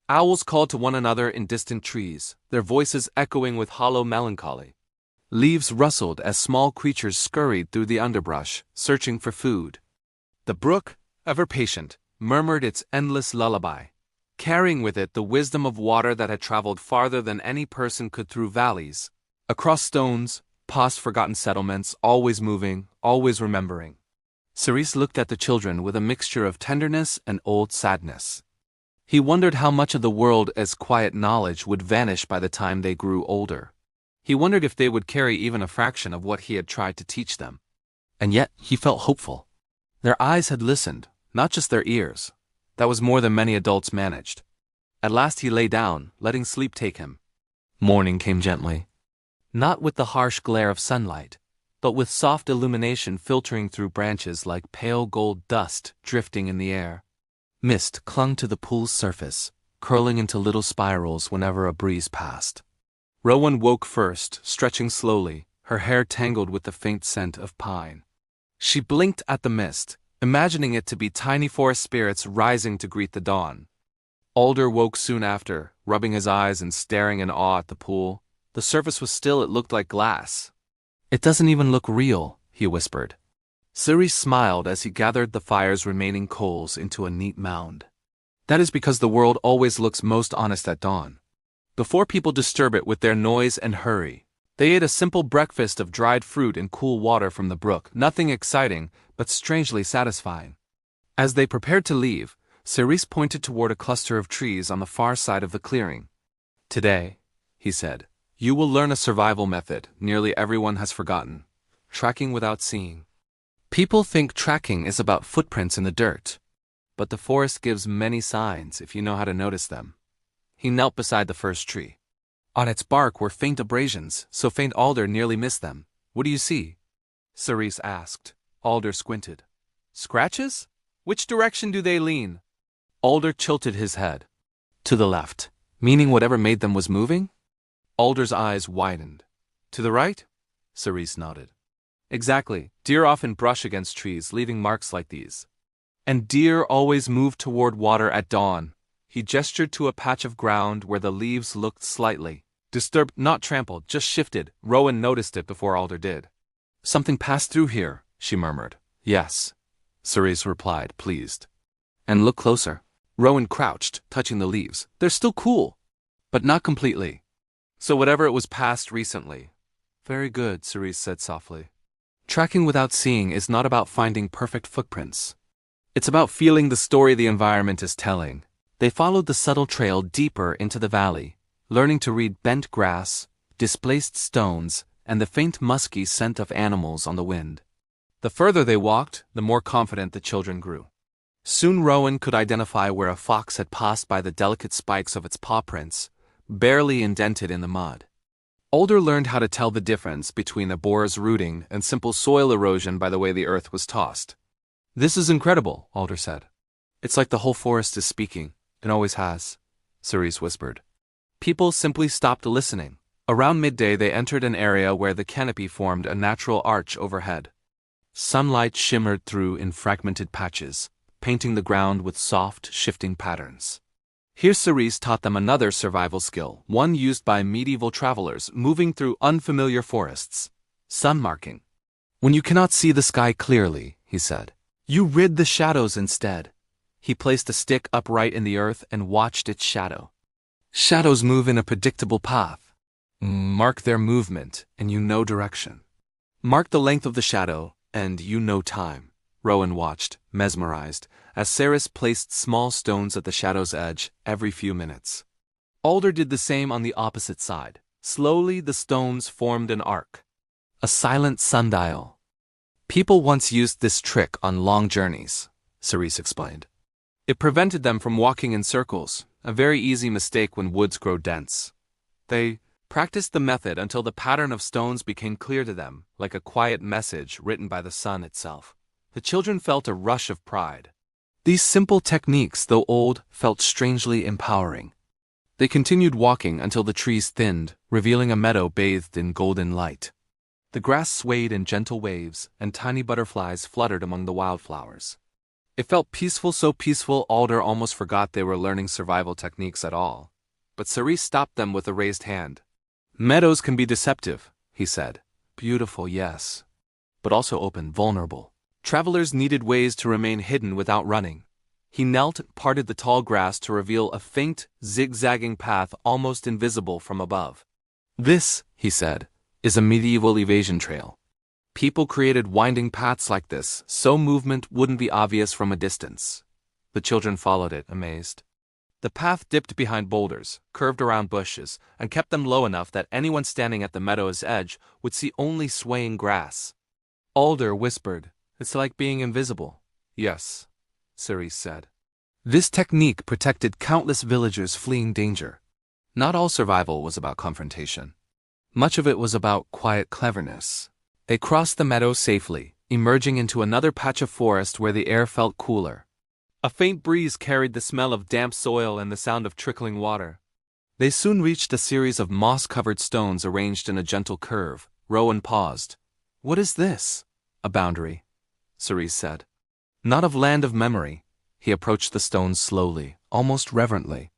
Owls called to one another in distant trees, their voices echoing with hollow melancholy. Leaves rustled as small creatures scurried through the underbrush, searching for food. The brook, ever patient, murmured its endless lullaby, carrying with it the wisdom of water that had traveled farther than any person could through valleys, across stones, past forgotten settlements, always moving, always remembering. Cerise looked at the children with a mixture of tenderness and old sadness. He wondered how much of the world as quiet knowledge would vanish by the time they grew older. He wondered if they would carry even a fraction of what he had tried to teach them. And yet he felt hopeful. Their eyes had listened, not just their ears. That was more than many adults managed. At last he lay down, letting sleep take him. Morning came gently. Not with the harsh glare of sunlight, but with soft illumination filtering through branches like pale gold dust drifting in the air. Mist clung to the pool's surface, curling into little spirals whenever a breeze passed. Rowan woke first, stretching slowly, her hair tangled with the faint scent of pine. She blinked at the mist, imagining it to be tiny forest spirits rising to greet the dawn. Alder woke soon after, rubbing his eyes and staring in awe at the pool. The surface was still, it looked like glass. "It doesn't even look real," he whispered. Cerise smiled as he gathered the fire's remaining coals into a neat mound. "That is because the world always looks most honest at dawn. Before people disturb it with their noise and hurry, they ate a simple breakfast of dried fruit and cool water from the brook, nothing exciting, but strangely satisfying." As they prepared to leave, Cerise pointed toward a cluster of trees on the far side of the clearing. "Today," he said, "you will learn a survival method nearly everyone has forgotten: tracking without seeing. People think tracking is about footprints in the dirt, but the forest gives many signs if you know how to notice them." He knelt beside the first tree. On its bark were faint abrasions, so faint Alder nearly missed them. "What do you see?" Cerise asked. Alder squinted. "Scratches? Which direction do they lean?" Alder tilted his head. "To the left, meaning whatever made them was moving?" Alder's eyes widened. "To the right?" Cerise nodded. "Exactly. Deer often brush against trees, leaving marks like these." And deer always moved toward water at dawn. He gestured to a patch of ground where the leaves looked slightly disturbed, not trampled, just shifted. Rowan noticed it before Alder did. Something passed through here, she murmured. Yes, Cerise replied, pleased. And look closer. Rowan crouched, touching the leaves. They're still cool, but not completely. So whatever it was passed recently. Very good, Cerise said softly. Tracking without seeing is not about finding perfect footprints. It's about feeling the story the environment is telling. They followed the subtle trail deeper into the valley, learning to read bent grass, displaced stones, and the faint musky scent of animals on the wind. The further they walked, the more confident the children grew. Soon Rowan could identify where a fox had passed by the delicate spikes of its paw prints, barely indented in the mud. Alder learned how to tell the difference between a boar's rooting and simple soil erosion by the way the earth was tossed. This is incredible, Alder said. It's like the whole forest is speaking. It always has, Cerise whispered. People simply stopped listening. Around midday they entered an area where the canopy formed a natural arch overhead. Sunlight shimmered through in fragmented patches, painting the ground with soft, shifting patterns. Here Cerise taught them another survival skill, one used by medieval travelers moving through unfamiliar forests: sun marking. When you cannot see the sky clearly, he said, you rid the shadows instead. He placed a stick upright in the earth and watched its shadow. Shadows move in a predictable path. Mark their movement, and you know direction. Mark the length of the shadow, and you know time. Rowan watched, mesmerized, as Ceres placed small stones at the shadow's edge every few minutes. Alder did the same on the opposite side. Slowly the stones formed an arc. A silent sundial. People once used this trick on long journeys, Cerise explained. It prevented them from walking in circles, a very easy mistake when woods grow dense. They practiced the method until the pattern of stones became clear to them, like a quiet message written by the sun itself. The children felt a rush of pride. These simple techniques, though old, felt strangely empowering. They continued walking until the trees thinned, revealing a meadow bathed in golden light. The grass swayed in gentle waves, and tiny butterflies fluttered among the wildflowers. It felt peaceful, so peaceful Alder almost forgot they were learning survival techniques at all. But Cerise stopped them with a raised hand. Meadows can be deceptive, he said. Beautiful, yes, but also open, vulnerable. Travelers needed ways to remain hidden without running. He knelt and parted the tall grass to reveal a faint, zigzagging path almost invisible from above. This, he said, is a medieval evasion trail. People created winding paths like this so movement wouldn't be obvious from a distance. The children followed it, amazed. The path dipped behind boulders, curved around bushes, and kept them low enough that anyone standing at the meadow's edge would see only swaying grass. Alder whispered, "It's like being invisible." "Yes," Cerise said. This technique protected countless villagers fleeing danger. Not all survival was about confrontation. Much of it was about quiet cleverness. They crossed the meadow safely, emerging into another patch of forest where the air felt cooler. A faint breeze carried the smell of damp soil and the sound of trickling water. They soon reached a series of moss-covered stones arranged in a gentle curve. Rowan paused. "What is this?" "A boundary," Cerise said. "Not of land of memory." He approached the stones slowly, almost reverently.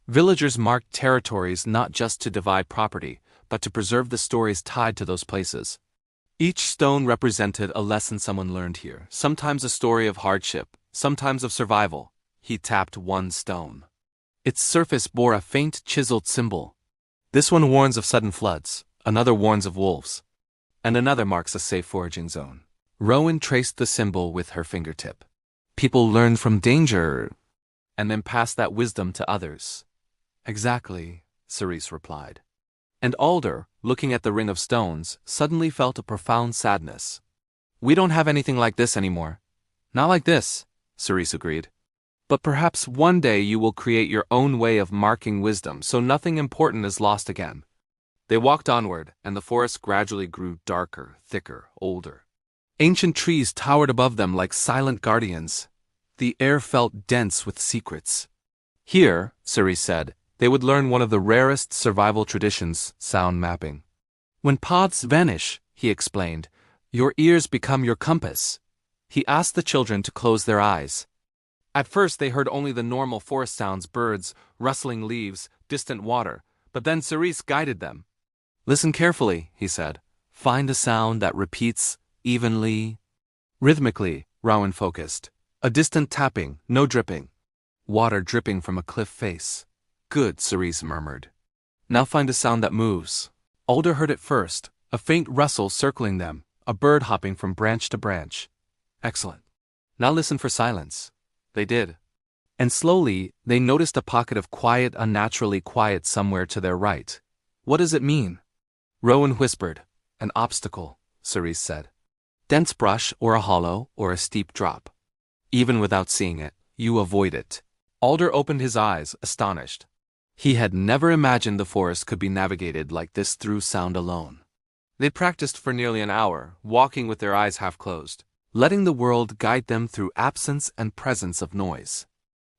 Villagers marked territories not just to divide property, but to preserve the stories tied to those places. Each stone represented a lesson someone learned here, sometimes a story of hardship, sometimes of survival. He tapped one stone. Its surface bore a faint, chiseled symbol. This one warns of sudden floods, another warns of wolves, and another marks a safe foraging zone. Rowan traced the symbol with her fingertip. People learn from danger, and then pass that wisdom to others. "Exactly," Cerise replied. And Alder, looking at the ring of stones, suddenly felt a profound sadness. "We don't have anything like this anymore." "Not like this," Cerise agreed. "But perhaps one day you will create your own way of marking wisdom so nothing important is lost again." They walked onward, and the forest gradually grew darker, thicker, older. Ancient trees towered above them like silent guardians. The air felt dense with secrets. Here, Cerise said, they would learn one of the rarest survival traditions, sound mapping. "When paths vanish," he explained, "your ears become your compass." He asked the children to close their eyes. At first they heard only the normal forest sounds, birds, rustling leaves, distant water, but then Cerise guided them. Listen carefully, he said. Find a sound that repeats evenly, rhythmically. Rowan focused. A distant tapping, no dripping. Water dripping from a cliff face. Good, Cerise murmured. Now find a sound that moves. Alder heard it first, a faint rustle circling them, a bird hopping from branch to branch. Excellent. Now listen for silence. They did. And slowly, they noticed a pocket of quiet, unnaturally quiet somewhere to their right. What does it mean? Rowan whispered. An obstacle, Cerise said. Dense brush or a hollow or a steep drop. Even without seeing it, you avoid it. Alder opened his eyes, astonished. He had never imagined the forest could be navigated like this through sound alone. They'd practiced for nearly an hour, walking with their eyes half closed, letting the world guide them through absence and presence of noise.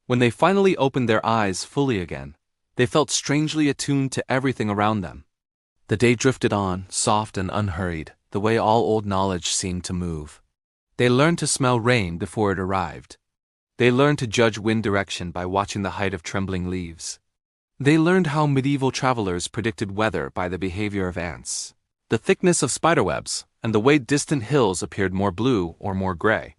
When they finally opened their eyes fully again, they felt strangely attuned to everything around them. The day drifted on, soft and unhurried, the way all old knowledge seemed to move. They learned to smell rain before it arrived. They learned to judge wind direction by watching the height of trembling leaves. They learned how medieval travelers predicted weather by the behavior of ants, the thickness of spiderwebs, and the way distant hills appeared more blue or more gray.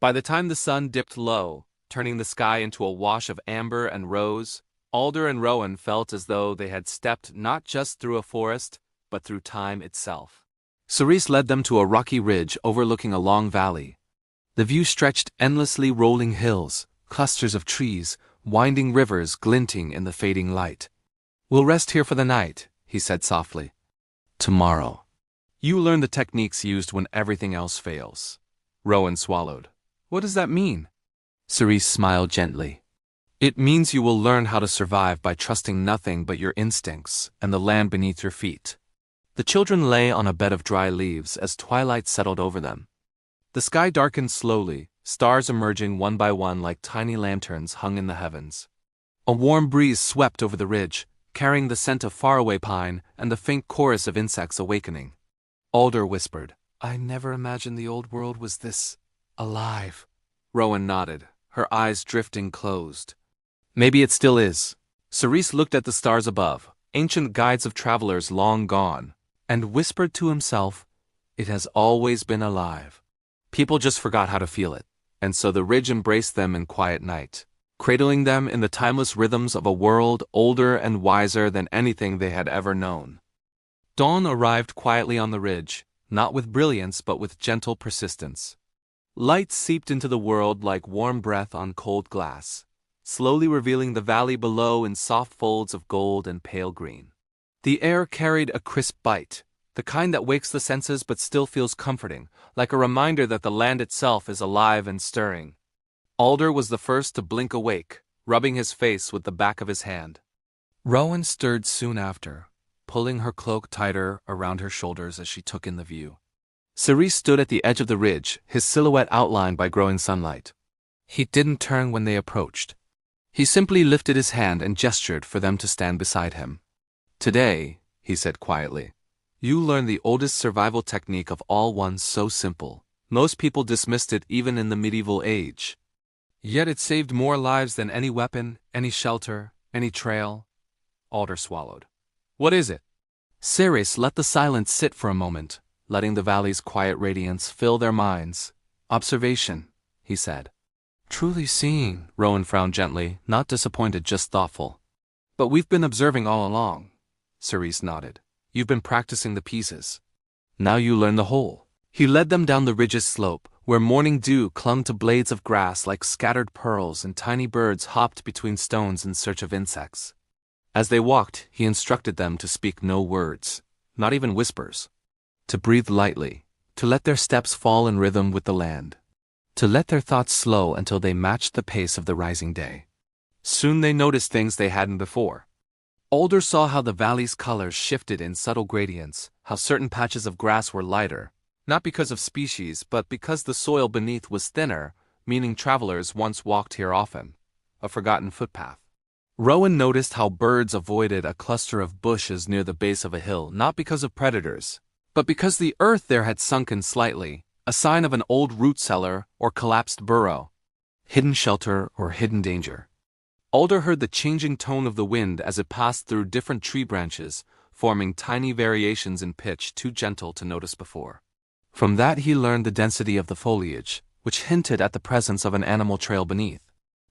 By the time the sun dipped low, turning the sky into a wash of amber and rose, Alder and Rowan felt as though they had stepped not just through a forest, but through time itself. Cerise led them to a rocky ridge overlooking a long valley. The view stretched endlessly, rolling hills, clusters of trees, winding rivers glinting in the fading light. We'll rest here for the night, he said softly. Tomorrow. You learn the techniques used when everything else fails. Rowan swallowed. What does that mean? Cerise smiled gently. It means you will learn how to survive by trusting nothing but your instincts and the land beneath your feet. The children lay on a bed of dry leaves as twilight settled over them. The sky darkened slowly, stars emerging one by one like tiny lanterns hung in the heavens. A warm breeze swept over the ridge, carrying the scent of faraway pine and the faint chorus of insects awakening. Alder whispered, I never imagined the old world was this alive. Rowan nodded, her eyes drifting closed. Maybe it still is. Cerise looked at the stars above, ancient guides of travelers long gone, and whispered to himself, it has always been alive. People just forgot how to feel it, and so the ridge embraced them in quiet night, cradling them in the timeless rhythms of a world older and wiser than anything they had ever known. Dawn arrived quietly on the ridge, not with brilliance but with gentle persistence. Light seeped into the world like warm breath on cold glass, slowly revealing the valley below in soft folds of gold and pale green. The air carried a crisp bite, the kind that wakes the senses but still feels comforting, like a reminder that the land itself is alive and stirring. Alder was the first to blink awake, rubbing his face with the back of his hand. Rowan stirred soon after, pulling her cloak tighter around her shoulders as she took in the view. Cerise stood at the edge of the ridge, his silhouette outlined by growing sunlight. He didn't turn when they approached. He simply lifted his hand and gestured for them to stand beside him. Today, he said quietly, you learn the oldest survival technique of all, one so simple. Most people dismissed it even in the medieval age. Yet it saved more lives than any weapon, any shelter, any trail. Alder swallowed. What is it? Cerise let the silence sit for a moment, letting the valley's quiet radiance fill their minds. Observation, he said. Truly seeing, Rowan frowned gently, not disappointed, just thoughtful. But we've been observing all along. Cerise nodded. You've been practicing the pieces. Now you learn the whole. He led them down the ridge's slope, where morning dew clung to blades of grass like scattered pearls and tiny birds hopped between stones in search of insects. As they walked, he instructed them to speak no words, not even whispers. To breathe lightly, to let their steps fall in rhythm with the land, to let their thoughts slow until they matched the pace of the rising day. Soon they noticed things they hadn't before. Alder saw how the valley's colors shifted in subtle gradients, how certain patches of grass were lighter, not because of species but because the soil beneath was thinner, meaning travelers once walked here often. A forgotten footpath. Rowan noticed how birds avoided a cluster of bushes near the base of a hill, not because of predators, but because the earth there had sunken slightly, a sign of an old root cellar or collapsed burrow, hidden shelter or hidden danger. Alder heard the changing tone of the wind as it passed through different tree branches, forming tiny variations in pitch too gentle to notice before. From that he learned the density of the foliage, which hinted at the presence of an animal trail beneath.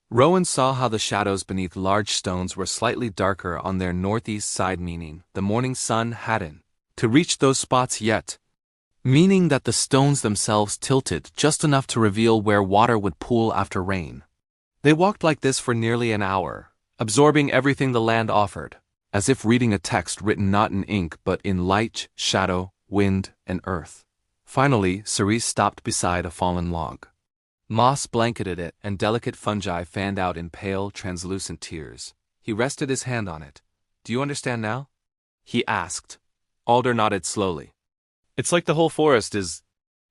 Rowan saw how the shadows beneath large stones were slightly darker on their northeast side, meaning the morning sun hadn't to reach those spots yet, meaning that the stones themselves tilted just enough to reveal where water would pool after rain. They walked like this for nearly an hour, absorbing everything the land offered, as if reading a text written not in ink but in light, shadow, wind, and earth. Finally, Cerise stopped beside a fallen log. Moss blanketed it, and delicate fungi fanned out in pale, translucent tears. He rested his hand on it. "Do you understand now?" he asked. Alder nodded slowly. "It's like the whole forest is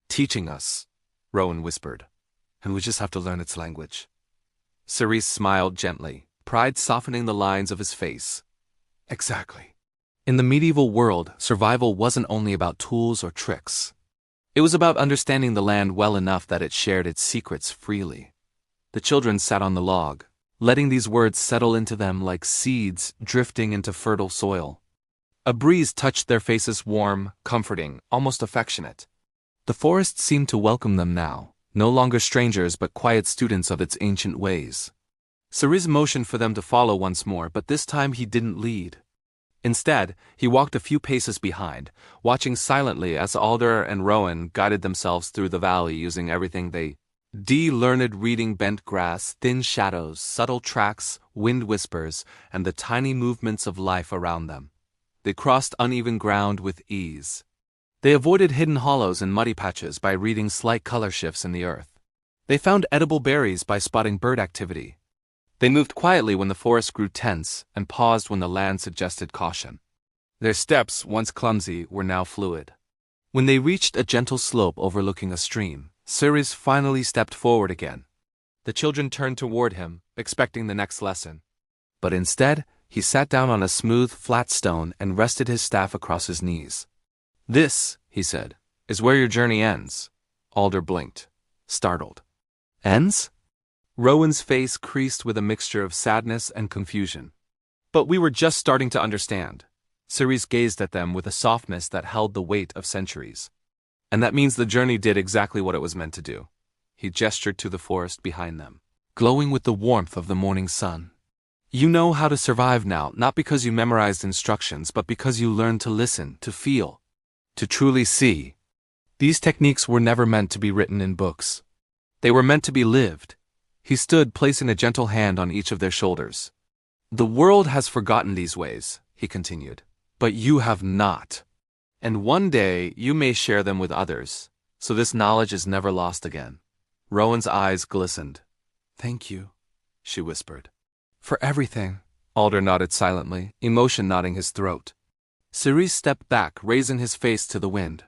teaching us," Rowan whispered, "and we just have to learn its language." Cerise smiled gently, pride softening the lines of his face. Exactly. In the medieval world, survival wasn't only about tools or tricks. It was about understanding the land well enough that it shared its secrets freely. The children sat on the log, letting these words settle into them like seeds drifting into fertile soil. A breeze touched their faces, warm, comforting, almost affectionate. The forest seemed to welcome them now, no longer strangers but quiet students of its ancient ways. Cerise motioned for them to follow once more, but this time he didn't lead. Instead, he walked a few paces behind, watching silently as Alder and Rowan guided themselves through the valley using everything they learned, reading bent grass, thin shadows, subtle tracks, wind whispers, and the tiny movements of life around them. They crossed uneven ground with ease. They avoided hidden hollows and muddy patches by reading slight color shifts in the earth. They found edible berries by spotting bird activity. They moved quietly when the forest grew tense and paused when the land suggested caution. Their steps, once clumsy, were now fluid. When they reached a gentle slope overlooking a stream, Cerise finally stepped forward again. The children turned toward him, expecting the next lesson. But instead, he sat down on a smooth, flat stone and rested his staff across his knees. "This," he said, "is where your journey ends." Alder blinked, startled. "Ends?" Rowan's face creased with a mixture of sadness and confusion. "But we were just starting to understand." Cerise gazed at them with a softness that held the weight of centuries. "And that means the journey did exactly what it was meant to do." He gestured to the forest behind them, glowing with the warmth of the morning sun. "You know how to survive now, not because you memorized instructions, but because you learned to listen, to feel, to truly see. These techniques were never meant to be written in books. They were meant to be lived." He stood, placing a gentle hand on each of their shoulders. "The world has forgotten these ways," he continued, "but you have not. And one day you may share them with others, so this knowledge is never lost again." Rowan's eyes glistened. "Thank you," she whispered. "For everything." Alder nodded silently, emotion knotting his throat. Cerise stepped back, raising his face to the wind.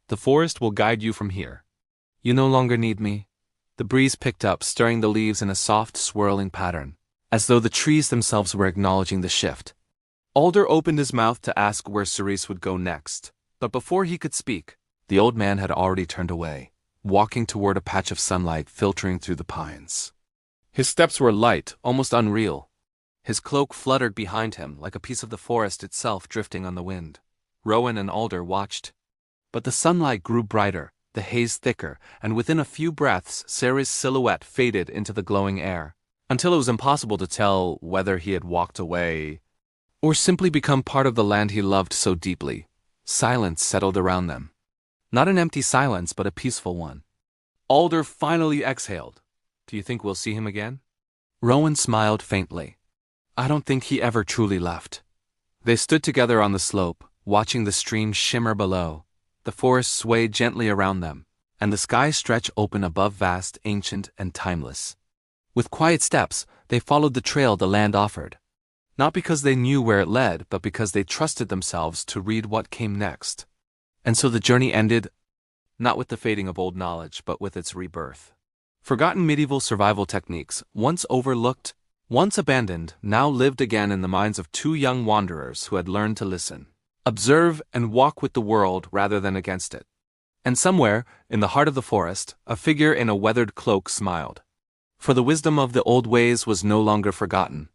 "The forest will guide you from here. You no longer need me." The breeze picked up, stirring the leaves in a soft, swirling pattern, as though the trees themselves were acknowledging the shift. Alder opened his mouth to ask where Cerise would go next, but before he could speak, the old man had already turned away, walking toward a patch of sunlight filtering through the pines. His steps were light, almost unreal. His cloak fluttered behind him like a piece of the forest itself drifting on the wind. Rowan and Alder watched. But the sunlight grew brighter, the haze thicker, and within a few breaths Sarah's silhouette faded into the glowing air, until it was impossible to tell whether he had walked away or simply become part of the land he loved so deeply. Silence settled around them. Not an empty silence, but a peaceful one. Alder finally exhaled. "Do you think we'll see him again?" Rowan smiled faintly. "I don't think he ever truly left." They stood together on the slope, watching the stream shimmer below. The forest swayed gently around them, and the sky stretched open above, vast, ancient, and timeless. With quiet steps, they followed the trail the land offered. Not because they knew where it led, but because they trusted themselves to read what came next. And so the journey ended, not with the fading of old knowledge, but with its rebirth. Forgotten medieval survival techniques, once overlooked, once abandoned, now lived again in the minds of two young wanderers who had learned to listen, observe, and walk with the world rather than against it. And somewhere, in the heart of the forest, a figure in a weathered cloak smiled. For the wisdom of the old ways was no longer forgotten.